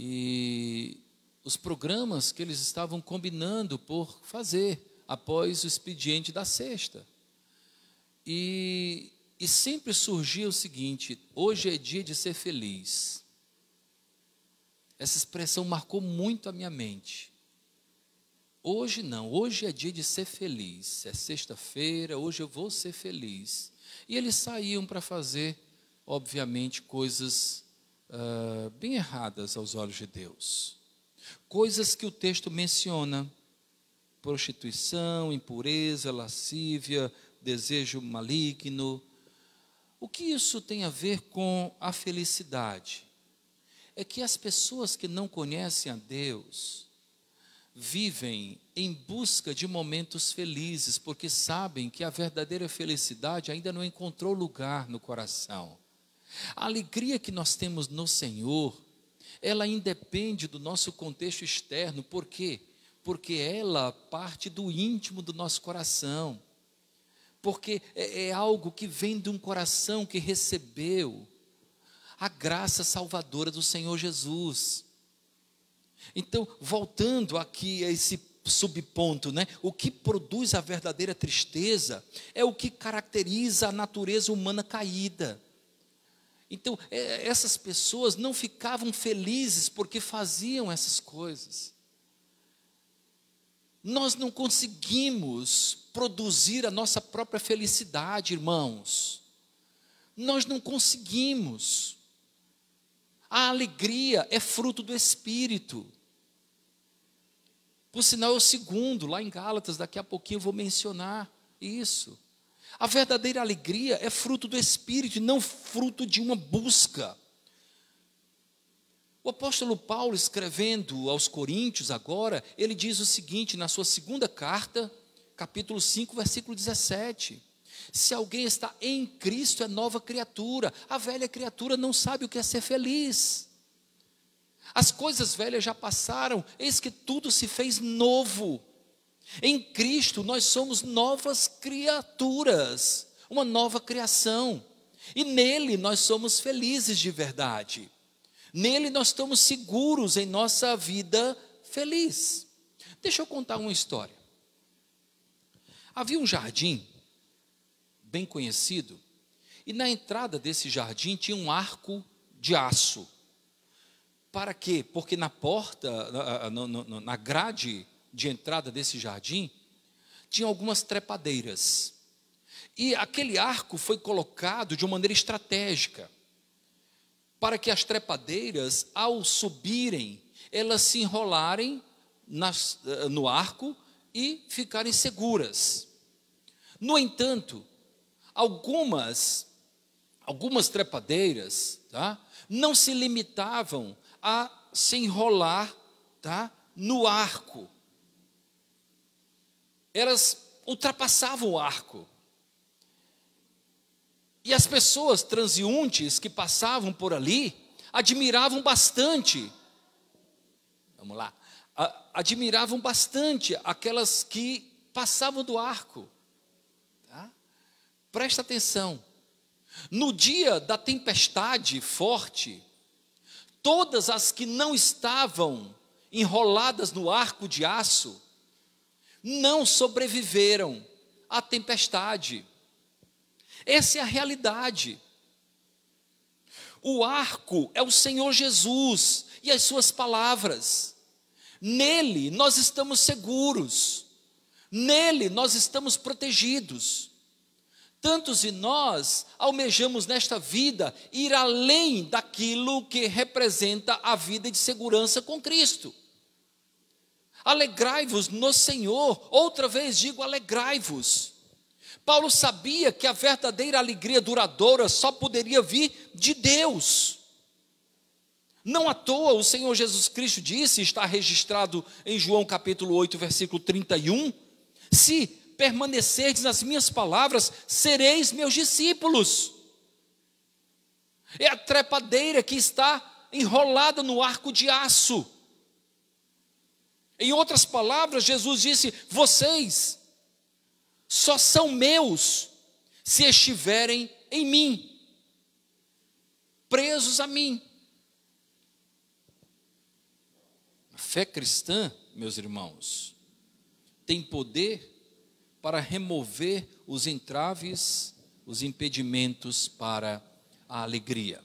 E os programas que eles estavam combinando por fazer após o expediente da sexta. E sempre surgia o seguinte: hoje é dia de ser feliz. Essa expressão marcou muito a minha mente. Hoje não, hoje é dia de ser feliz. É sexta-feira, hoje eu vou ser feliz. E eles saíam para fazer, obviamente, coisas bem erradas aos olhos de Deus. Coisas que o texto menciona: prostituição, impureza, lascívia, desejo maligno. O que isso tem a ver com a felicidade? É que as pessoas que não conhecem a Deus vivem em busca de momentos felizes, porque sabem que a verdadeira felicidade ainda não encontrou lugar no coração. A alegria que nós temos no Senhor, ela independe do nosso contexto externo. Por quê? Porque ela parte do íntimo do nosso coração. Porque é algo que vem de um coração que recebeu a graça salvadora do Senhor Jesus. Então, voltando aqui a esse subponto, né? O que produz a verdadeira tristeza é o que caracteriza a natureza humana caída. Então, essas pessoas não ficavam felizes porque faziam essas coisas. Nós não conseguimos produzir a nossa própria felicidade, irmãos. Nós não conseguimos. A alegria é fruto do Espírito. Por sinal, é o segundo, lá em Gálatas, daqui a pouquinho eu vou mencionar isso. A verdadeira alegria é fruto do Espírito e não fruto de uma busca. O apóstolo Paulo, escrevendo aos Coríntios agora, ele diz o seguinte, na sua segunda carta, capítulo 5, versículo 17. Se alguém está em Cristo, é nova criatura. A velha criatura não sabe o que é ser feliz. As coisas velhas já passaram, eis que tudo se fez novo. Em Cristo nós somos novas criaturas, uma nova criação. E nele nós somos felizes de verdade. Nele nós estamos seguros em nossa vida feliz. Deixa eu contar uma história. Havia um jardim bem conhecido, e na entrada desse jardim tinha um arco de aço. Para quê? Porque na porta, na grade de entrada desse jardim, tinha algumas trepadeiras. E aquele arco foi colocado de uma maneira estratégica, para que as trepadeiras, ao subirem, elas se enrolarem no arco e ficarem seguras. No entanto, algumas trepadeiras, tá, não se limitavam a se enrolar, tá, no arco. Elas ultrapassavam o arco. E as pessoas transeuntes que passavam por ali admiravam bastante. Vamos lá. Admiravam bastante aquelas que passavam do arco. Tá? Presta atenção. No dia da tempestade forte, todas as que não estavam enroladas no arco de aço não sobreviveram à tempestade. Essa é a realidade. O arco é o Senhor Jesus e as suas palavras. Nele nós estamos seguros. Nele nós estamos protegidos. Tantos de nós almejamos nesta vida ir além daquilo que representa a vida de segurança com Cristo. Alegrai-vos no Senhor. Outra vez digo, alegrai-vos. Paulo sabia que a verdadeira alegria duradoura só poderia vir de Deus. Não à toa o Senhor Jesus Cristo disse, está registrado em João capítulo 8, versículo 31, se permanecerdes nas minhas palavras, sereis meus discípulos. É a trepadeira que está enrolada no arco de aço. Em outras palavras, Jesus disse, vocês só são meus se estiverem em mim, presos a mim. A fé cristã, meus irmãos, tem poder para remover os entraves, os impedimentos para a alegria.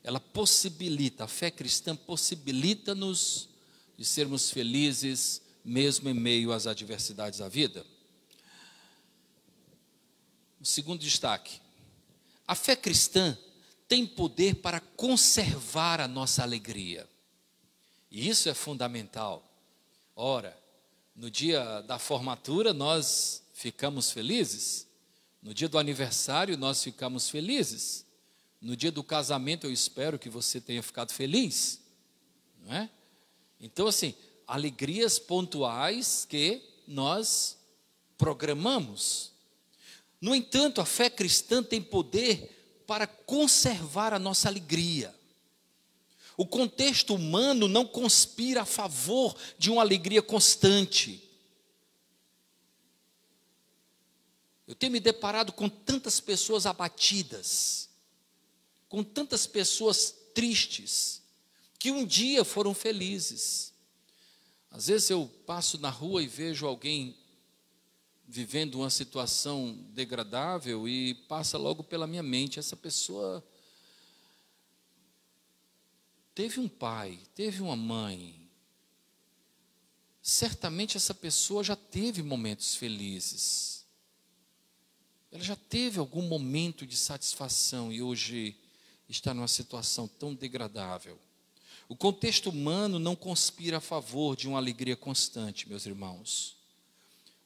Ela possibilita, a fé cristã possibilita-nos de sermos felizes, mesmo em meio às adversidades da vida. O segundo destaque, a fé cristã tem poder para conservar a nossa alegria. E isso é fundamental. Ora, no dia da formatura nós ficamos felizes, no dia do aniversário nós ficamos felizes, no dia do casamento eu espero que você tenha ficado feliz, não é? Então assim, alegrias pontuais que nós programamos. No entanto, a fé cristã tem poder para conservar a nossa alegria. O contexto humano não conspira a favor de uma alegria constante. Eu tenho me deparado com tantas pessoas abatidas, com tantas pessoas tristes, que um dia foram felizes. Às vezes eu passo na rua e vejo alguém vivendo uma situação degradável e passa logo pela minha mente, essa pessoa teve um pai, teve uma mãe, certamente essa pessoa já teve momentos felizes, ela já teve algum momento de satisfação e hoje está numa situação tão degradável. O contexto humano não conspira a favor de uma alegria constante, meus irmãos.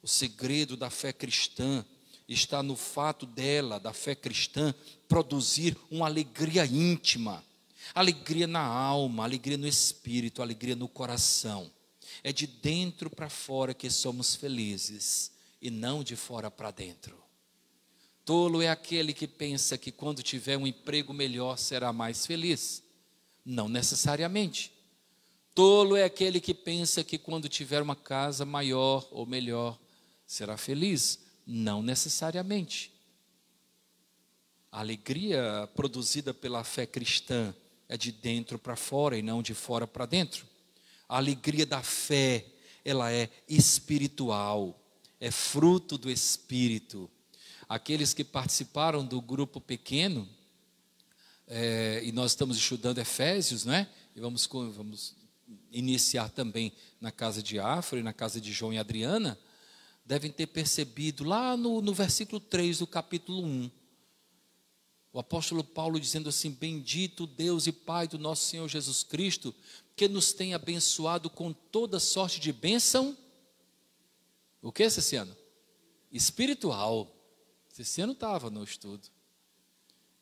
O segredo da fé cristã está no fato dela, da fé cristã, produzir uma alegria íntima, alegria na alma, alegria no espírito, alegria no coração. É de dentro para fora que somos felizes e não de fora para dentro. Tolo é aquele que pensa que quando tiver um emprego melhor será mais feliz. Não necessariamente. Tolo é aquele que pensa que quando tiver uma casa maior ou melhor será feliz. Não necessariamente. A alegria produzida pela fé cristã é de dentro para fora e não de fora para dentro. A alegria da fé, ela é espiritual, é fruto do Espírito. Aqueles que participaram do grupo pequeno, e nós estamos estudando Efésios, né? E vamos iniciar também na casa de Afro e na casa de João e Adriana, devem ter percebido lá no versículo 3 do capítulo 1, o apóstolo Paulo dizendo assim: bendito Deus e Pai do nosso Senhor Jesus Cristo, que nos tem abençoado com toda sorte de bênção. O que, Ciciano? Espiritual. Ciciano estava no estudo.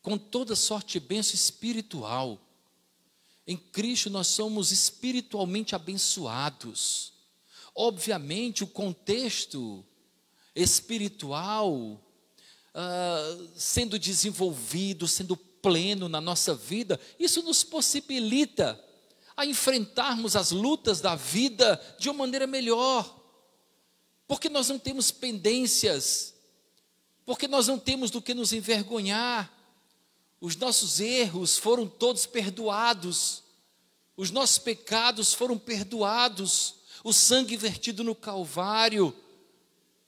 Com toda sorte de bênção espiritual. Em Cristo nós somos espiritualmente abençoados. Obviamente o contexto espiritual sendo desenvolvido, sendo pleno na nossa vida, isso nos possibilita a enfrentarmos as lutas da vida de uma maneira melhor, porque nós não temos pendências, porque nós não temos do que nos envergonhar, os nossos erros foram todos perdoados, os nossos pecados foram perdoados, o sangue vertido no Calvário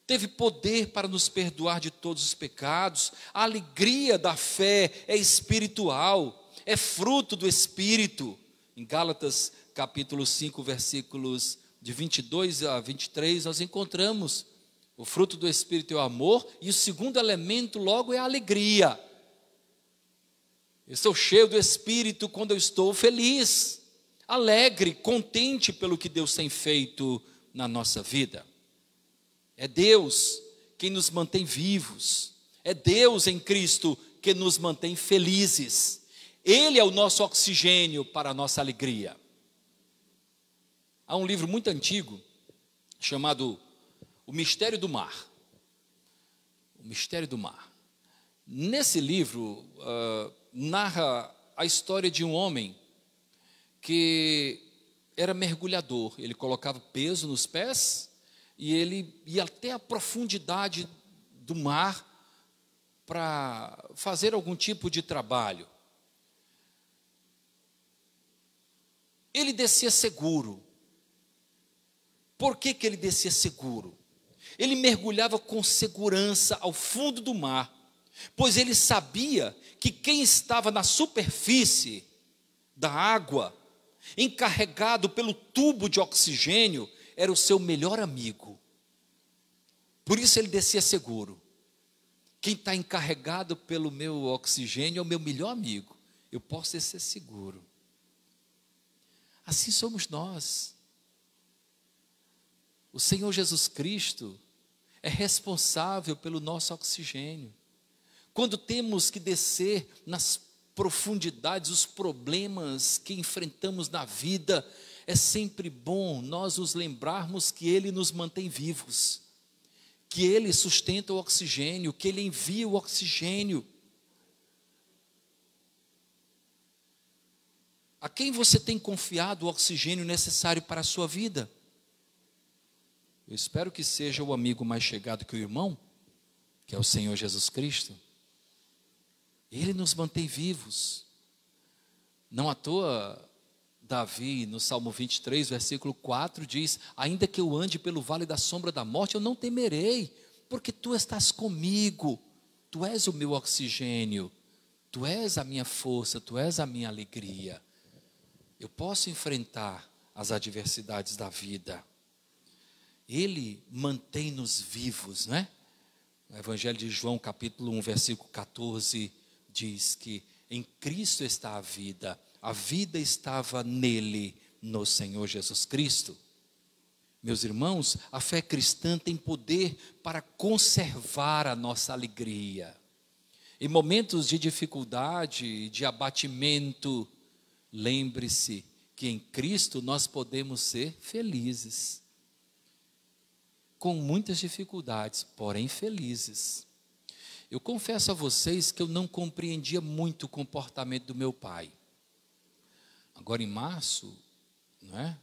teve poder para nos perdoar de todos os pecados. A alegria da fé é espiritual, é fruto do Espírito. Em Gálatas capítulo 5, versículos de 22 a 23, nós encontramos o fruto do Espírito é o amor, e o segundo elemento logo é a alegria. Eu sou cheio do Espírito quando eu estou feliz, alegre, contente pelo que Deus tem feito na nossa vida. É Deus quem nos mantém vivos. É Deus em Cristo que nos mantém felizes. Ele é o nosso oxigênio para a nossa alegria. Há um livro muito antigo chamado O Mistério do Mar. O Mistério do Mar. Nesse livro narra a história de um homem que era mergulhador. Ele colocava peso nos pés e ele ia até a profundidade do mar para fazer algum tipo de trabalho. Ele descia seguro. Por que ele descia seguro? Ele mergulhava com segurança ao fundo do mar, pois ele sabia que quem estava na superfície da água, encarregado pelo tubo de oxigênio, era o seu melhor amigo. Por isso ele descia seguro. Quem está encarregado pelo meu oxigênio é o meu melhor amigo. Eu posso descer seguro. Assim somos nós. O Senhor Jesus Cristo é responsável pelo nosso oxigênio. Quando temos que descer nas profundidades, os problemas que enfrentamos na vida, é sempre bom nós nos lembrarmos que Ele nos mantém vivos, que Ele sustenta o oxigênio, que Ele envia o oxigênio. A quem você tem confiado o oxigênio necessário para a sua vida? Eu espero que seja o amigo mais chegado que o irmão, que é o Senhor Jesus Cristo. Ele nos mantém vivos. Não à toa, Davi, no Salmo 23, versículo 4, diz: ainda que eu ande pelo vale da sombra da morte, eu não temerei, porque tu estás comigo, tu és o meu oxigênio, tu és a minha força, tu és a minha alegria. Eu posso enfrentar as adversidades da vida. Ele mantém-nos vivos, não é? O Evangelho de João, capítulo 1, versículo 14, diz que em Cristo está a vida estava nele, no Senhor Jesus Cristo. Meus irmãos, a fé cristã tem poder para conservar a nossa alegria. Em momentos de dificuldade, de abatimento, lembre-se que em Cristo nós podemos ser felizes. Com muitas dificuldades, porém felizes. Eu confesso a vocês que eu não compreendia muito o comportamento do meu pai. Agora em março, não é?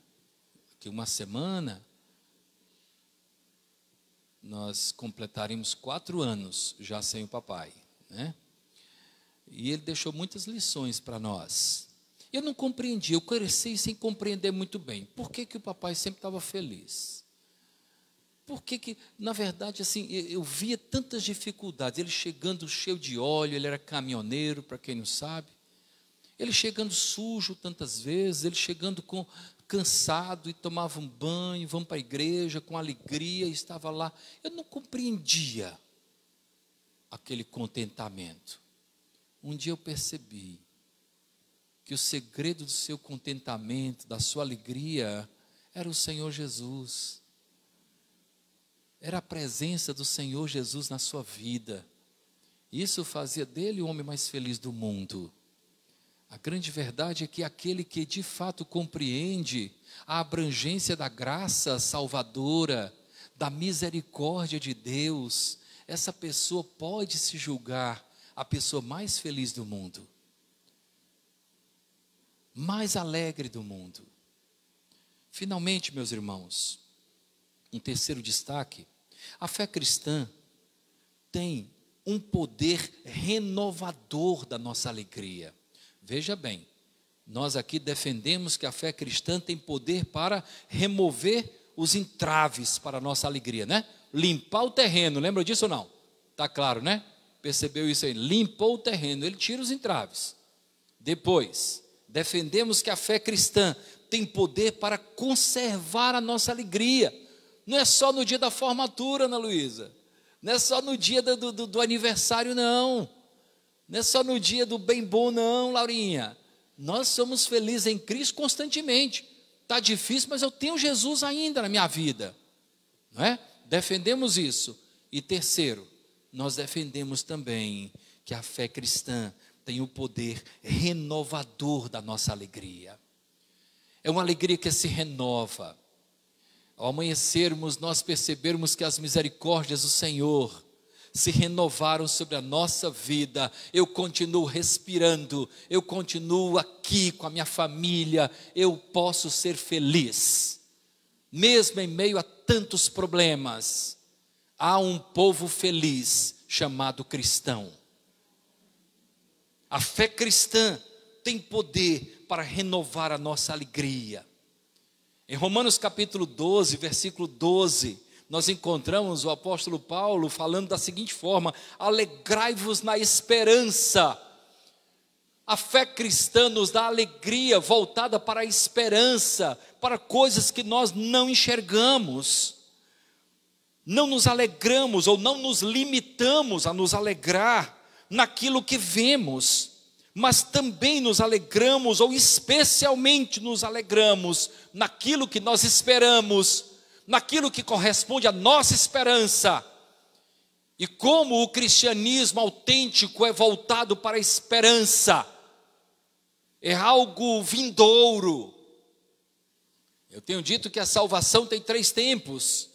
Daqui uma semana, nós completaremos 4 anos já sem o papai, né? E ele deixou muitas lições para nós. Eu não compreendi, eu cresci sem compreender muito bem. Por que que o papai sempre estava feliz? Por que, na verdade, assim, eu via tantas dificuldades. Ele chegando cheio de óleo, ele era caminhoneiro, para quem não sabe. Ele chegando sujo tantas vezes, ele chegando cansado e tomava um banho, vamos para a igreja com alegria, e estava lá. Eu não compreendia aquele contentamento. Um dia eu percebi que o segredo do seu contentamento, da sua alegria, era o Senhor Jesus. Era a presença do Senhor Jesus na sua vida. Isso fazia dele o homem mais feliz do mundo. A grande verdade é que aquele que de fato compreende a abrangência da graça salvadora, da misericórdia de Deus, essa pessoa pode se julgar a pessoa mais feliz do mundo, mais alegre do mundo. Finalmente, meus irmãos, um terceiro destaque: a fé cristã tem um poder renovador da nossa alegria. Veja bem, nós aqui defendemos que a fé cristã tem poder para remover os entraves para a nossa alegria, né? Limpar o terreno, lembra disso ou não? Está claro, né? Percebeu isso aí? Limpou o terreno, ele tira os entraves. Depois, defendemos que a fé cristã tem poder para conservar a nossa alegria. Não é só no dia da formatura, Ana Luísa. Não é só no dia do aniversário, não. Não é só no dia do bem bom, não, Laurinha. Nós somos felizes em Cristo constantemente. Está difícil, mas eu tenho Jesus ainda na minha vida. Não é? Defendemos isso. E terceiro, nós defendemos também que a fé cristã tem o poder renovador da nossa alegria. É uma alegria que se renova. Ao amanhecermos, nós percebermos que as misericórdias do Senhor se renovaram sobre a nossa vida. Eu continuo respirando, eu continuo aqui com a minha família, eu posso ser feliz. Mesmo em meio a tantos problemas, há um povo feliz chamado cristão. A fé cristã tem poder para renovar a nossa alegria. Em Romanos capítulo 12, versículo 12, nós encontramos o apóstolo Paulo falando da seguinte forma: alegrai-vos na esperança. A fé cristã nos dá alegria voltada para a esperança, para coisas que nós não enxergamos. Não nos alegramos ou não nos limitamos a nos alegrar naquilo que vemos, mas também nos alegramos, ou especialmente nos alegramos, naquilo que nós esperamos, naquilo que corresponde à nossa esperança. E como o cristianismo autêntico é voltado para a esperança, é algo vindouro. Eu tenho dito que a salvação tem 3 tempos: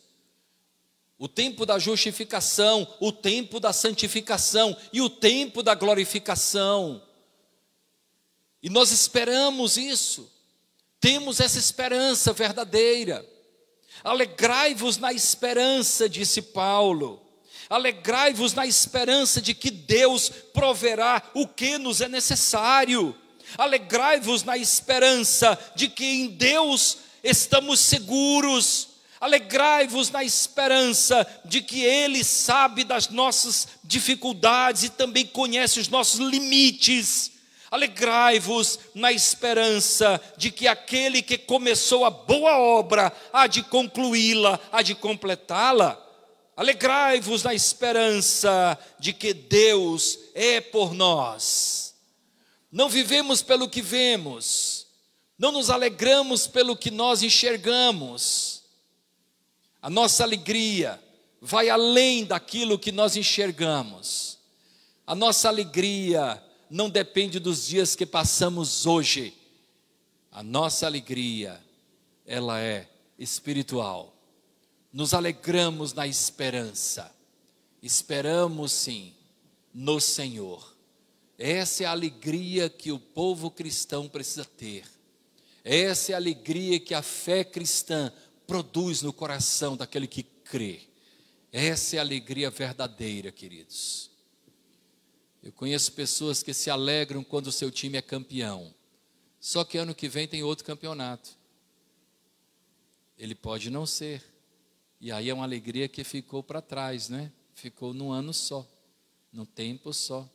o tempo da justificação, o tempo da santificação e o tempo da glorificação. E nós esperamos isso, temos essa esperança verdadeira. Alegrai-vos na esperança, disse Paulo. Alegrai-vos na esperança de que Deus proverá o que nos é necessário. Alegrai-vos na esperança de que em Deus estamos seguros. Alegrai-vos na esperança de que Ele sabe das nossas dificuldades e também conhece os nossos limites. Alegrai-vos na esperança de que aquele que começou a boa obra há de concluí-la, há de completá-la. Alegrai-vos na esperança de que Deus é por nós. Não vivemos pelo que vemos, não nos alegramos pelo que nós enxergamos. A nossa alegria vai além daquilo que nós enxergamos. A nossa alegria não depende dos dias que passamos hoje. A nossa alegria, ela é espiritual. Nos alegramos na esperança. Esperamos sim no Senhor. Essa é a alegria que o povo cristão precisa ter. Essa é a alegria que a fé cristã produz no coração daquele que crê. Essa é a alegria verdadeira, queridos. Eu conheço pessoas que se alegram quando o seu time é campeão. Só que ano que vem tem outro campeonato. Ele pode não ser. E aí é uma alegria que ficou para trás, né? Ficou num ano só, num tempo só.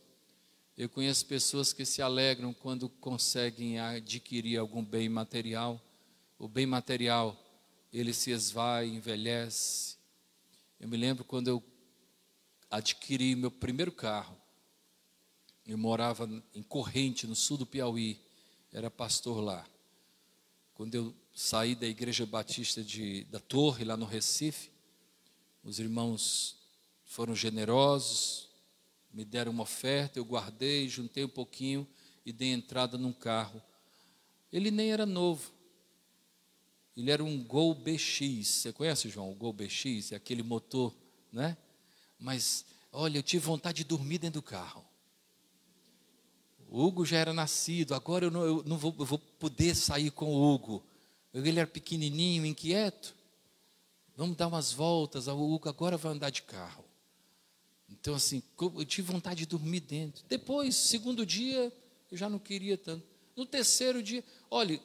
Eu conheço pessoas que se alegram quando conseguem adquirir algum bem material. O bem material, ele se esvai, envelhece. Eu me lembro quando eu adquiri meu primeiro carro. Eu morava em Corrente, no sul do Piauí. Era pastor lá. Quando eu saí da Igreja Batista da Torre, lá no Recife, os irmãos foram generosos, me deram uma oferta, eu guardei, juntei um pouquinho e dei entrada num carro. Ele nem era novo. Ele era um Gol BX. Você conhece, João, o Gol BX? É aquele motor, né? Mas, olha, eu tive vontade de dormir dentro do carro. O Hugo já era nascido, agora eu não vou poder sair com o Hugo. Ele era pequenininho, inquieto. Vamos dar umas voltas, o Hugo agora vai andar de carro. Então, assim, eu tive vontade de dormir dentro. Depois, segundo dia, eu já não queria tanto. No terceiro dia, olha,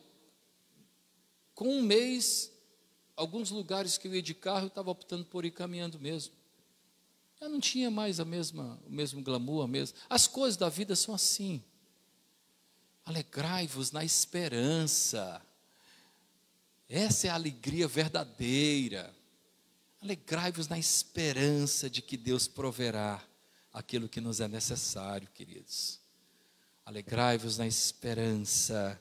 com um mês, alguns lugares que eu ia de carro, eu estava optando por ir caminhando mesmo. Eu não tinha mais o mesmo glamour, As coisas da vida são assim. Alegrai-vos na esperança. Essa é a alegria verdadeira. Alegrai-vos na esperança de que Deus proverá aquilo que nos é necessário, queridos. Alegrai-vos na esperança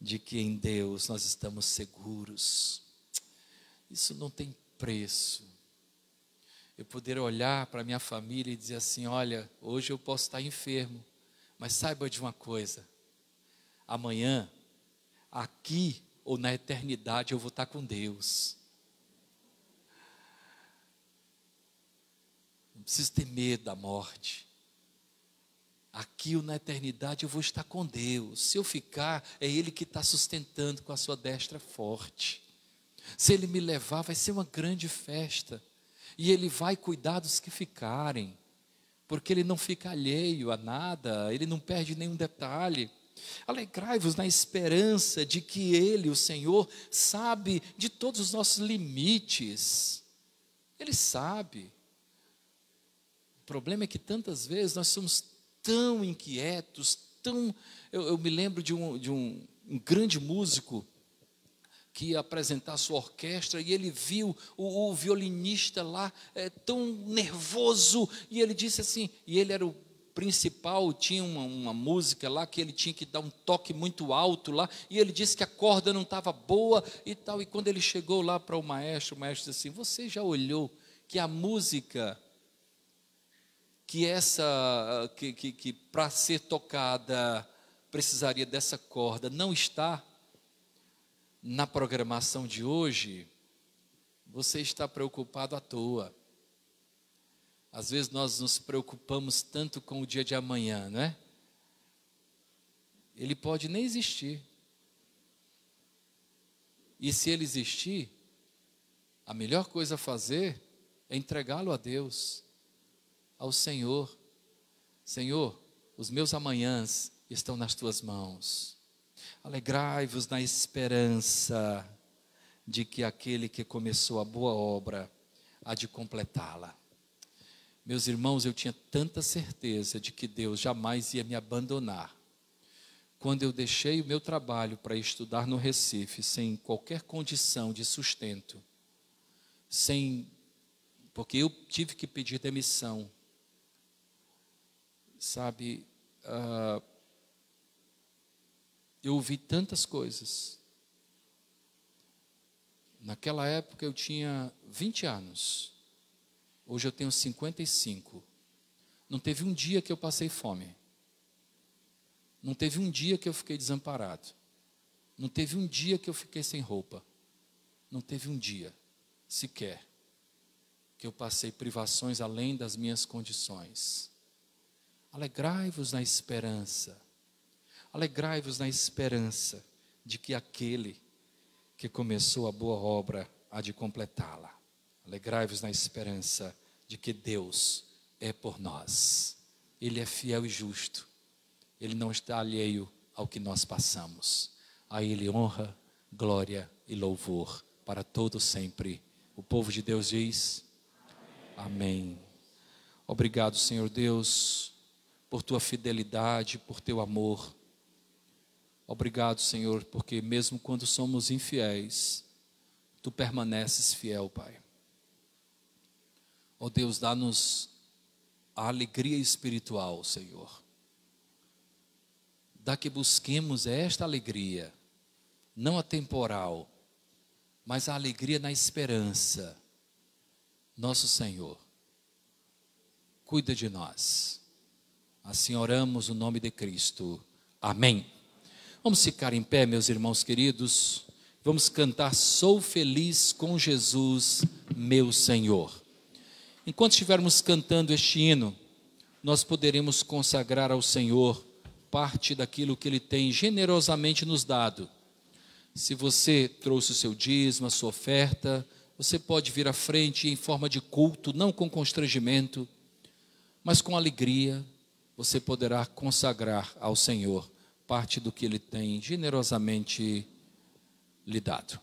de que em Deus nós estamos seguros. Isso não tem preço. Eu poder olhar para minha família e dizer assim, olha, hoje eu posso estar enfermo, mas saiba de uma coisa, amanhã, aqui ou na eternidade eu vou estar com Deus. Não preciso ter medo da morte. Aqui ou na eternidade eu vou estar com Deus. Se eu ficar, é Ele que está sustentando com a sua destra forte. Se Ele me levar, vai ser uma grande festa. E Ele vai cuidar dos que ficarem, porque Ele não fica alheio a nada, Ele não perde nenhum detalhe. Alegrai-vos na esperança de que Ele, o Senhor, sabe de todos os nossos limites. Ele sabe. O problema é que tantas vezes nós somos tão inquietos, eu me lembro de um grande músico que ia apresentar a sua orquestra, e ele viu o violinista lá, tão nervoso, e ele disse assim, e ele era o principal, tinha uma música lá, que ele tinha que dar um toque muito alto lá, e ele disse que a corda não estava boa, e tal, e quando ele chegou lá para o maestro disse assim, você já olhou que a música, que para ser tocada, precisaria dessa corda, não está na programação de hoje? Você está preocupado à toa. Às vezes nós nos preocupamos tanto com o dia de amanhã, não é? Ele pode nem existir. E se ele existir, a melhor coisa a fazer é entregá-lo a Deus, ao Senhor. Senhor, os meus amanhãs estão nas tuas mãos. Alegrai-vos na esperança de que aquele que começou a boa obra há de completá-la. Meus irmãos, eu tinha tanta certeza de que Deus jamais ia me abandonar. Quando eu deixei o meu trabalho para estudar no Recife, sem qualquer condição de sustento, porque eu tive que pedir demissão, sabe, eu ouvi tantas coisas. Naquela época eu tinha 20 anos. Hoje eu tenho 55. Não teve um dia que eu passei fome. Não teve um dia que eu fiquei desamparado. Não teve um dia que eu fiquei sem roupa. Não teve um dia, sequer, que eu passei privações além das minhas condições. Alegrai-vos na esperança. Alegrai-vos na esperança de que aquele que começou a boa obra há de completá-la. Alegrai-vos na esperança de que Deus é por nós. Ele é fiel e justo. Ele não está alheio ao que nós passamos. A Ele honra, glória e louvor para todo sempre. O povo de Deus diz: amém. Obrigado, Senhor Deus, por tua fidelidade, por teu amor. Obrigado, Senhor, porque mesmo quando somos infiéis, tu permaneces fiel, Pai. Ó Deus, dá-nos a alegria espiritual, Senhor. Dá que busquemos esta alegria, não a temporal, mas a alegria na esperança. Nosso Senhor, cuida de nós. Assim oramos no nome de Cristo. Amém. Vamos ficar em pé, meus irmãos queridos. Vamos cantar Sou Feliz com Jesus, meu Senhor. Enquanto estivermos cantando este hino, nós poderemos consagrar ao Senhor parte daquilo que Ele tem generosamente nos dado. Se você trouxe o seu dízimo, a sua oferta, você pode vir à frente em forma de culto, não com constrangimento, mas com alegria. Você poderá consagrar ao Senhor parte do que Ele tem generosamente lhe dado.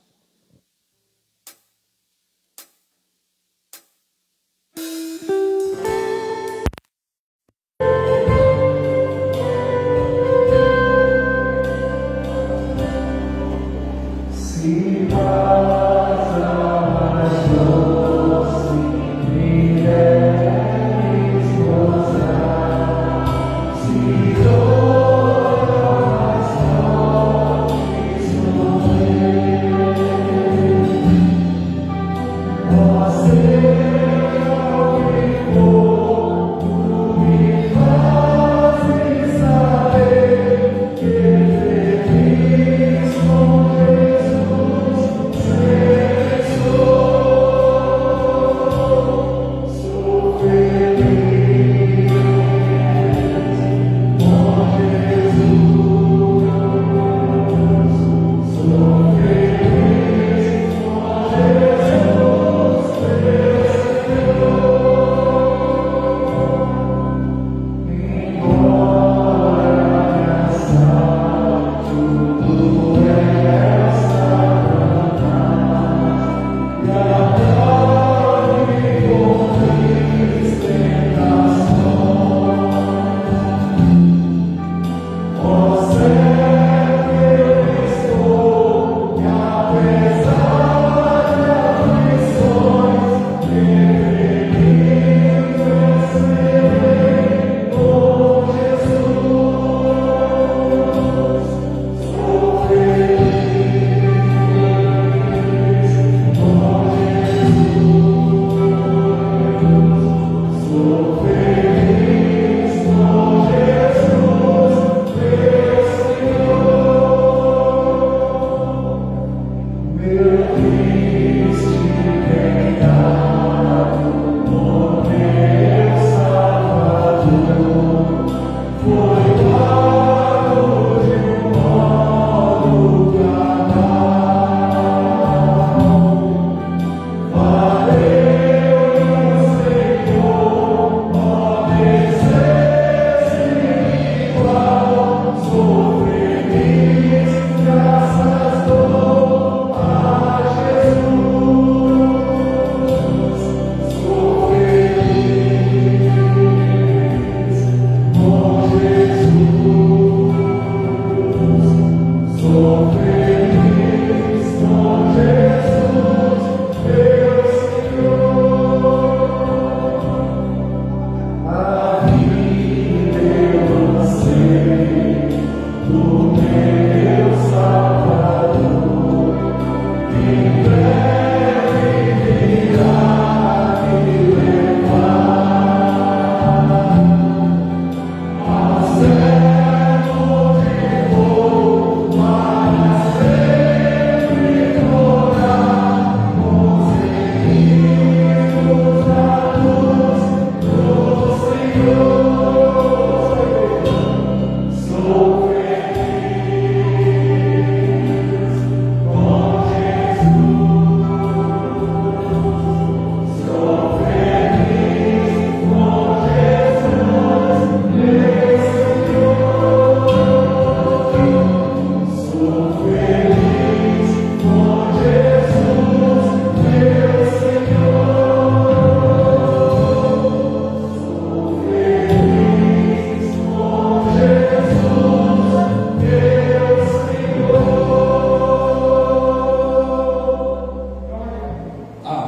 Feliz com Jesus.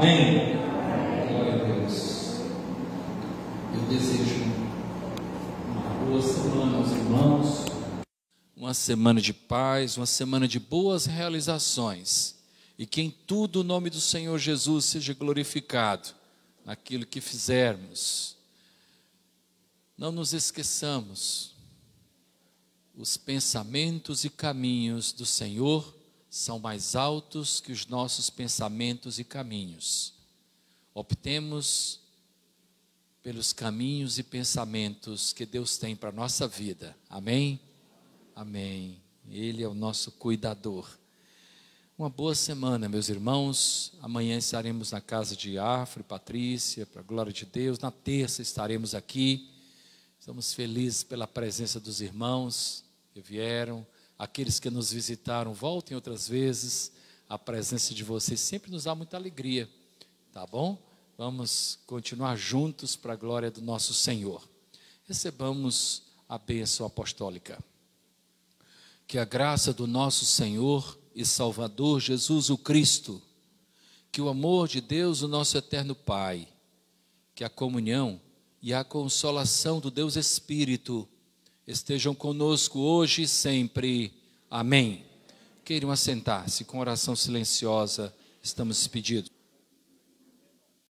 Amém? Glória a Deus. Eu desejo uma boa semana aos irmãos, uma semana de paz, uma semana de boas realizações, e que em tudo o nome do Senhor Jesus seja glorificado naquilo que fizermos. Não nos esqueçamos, os pensamentos e caminhos do Senhor são mais altos que os nossos pensamentos e caminhos. Optemos pelos caminhos e pensamentos que Deus tem para a nossa vida. Amém? Amém. Ele é o nosso cuidador. Uma boa semana, meus irmãos. Amanhã estaremos na casa de Afro e Patrícia, para a glória de Deus. Na terça estaremos aqui. Estamos felizes pela presença dos irmãos que vieram. Aqueles que nos visitaram, voltem outras vezes. A presença de vocês sempre nos dá muita alegria. Tá bom? Vamos continuar juntos para a glória do nosso Senhor. Recebamos a bênção apostólica. Que a graça do nosso Senhor e Salvador Jesus o Cristo, que o amor de Deus, o nosso eterno Pai, que a comunhão e a consolação do Deus Espírito estejam conosco hoje e sempre. Amém. Queiram assentar-se com oração silenciosa, estamos despedidos.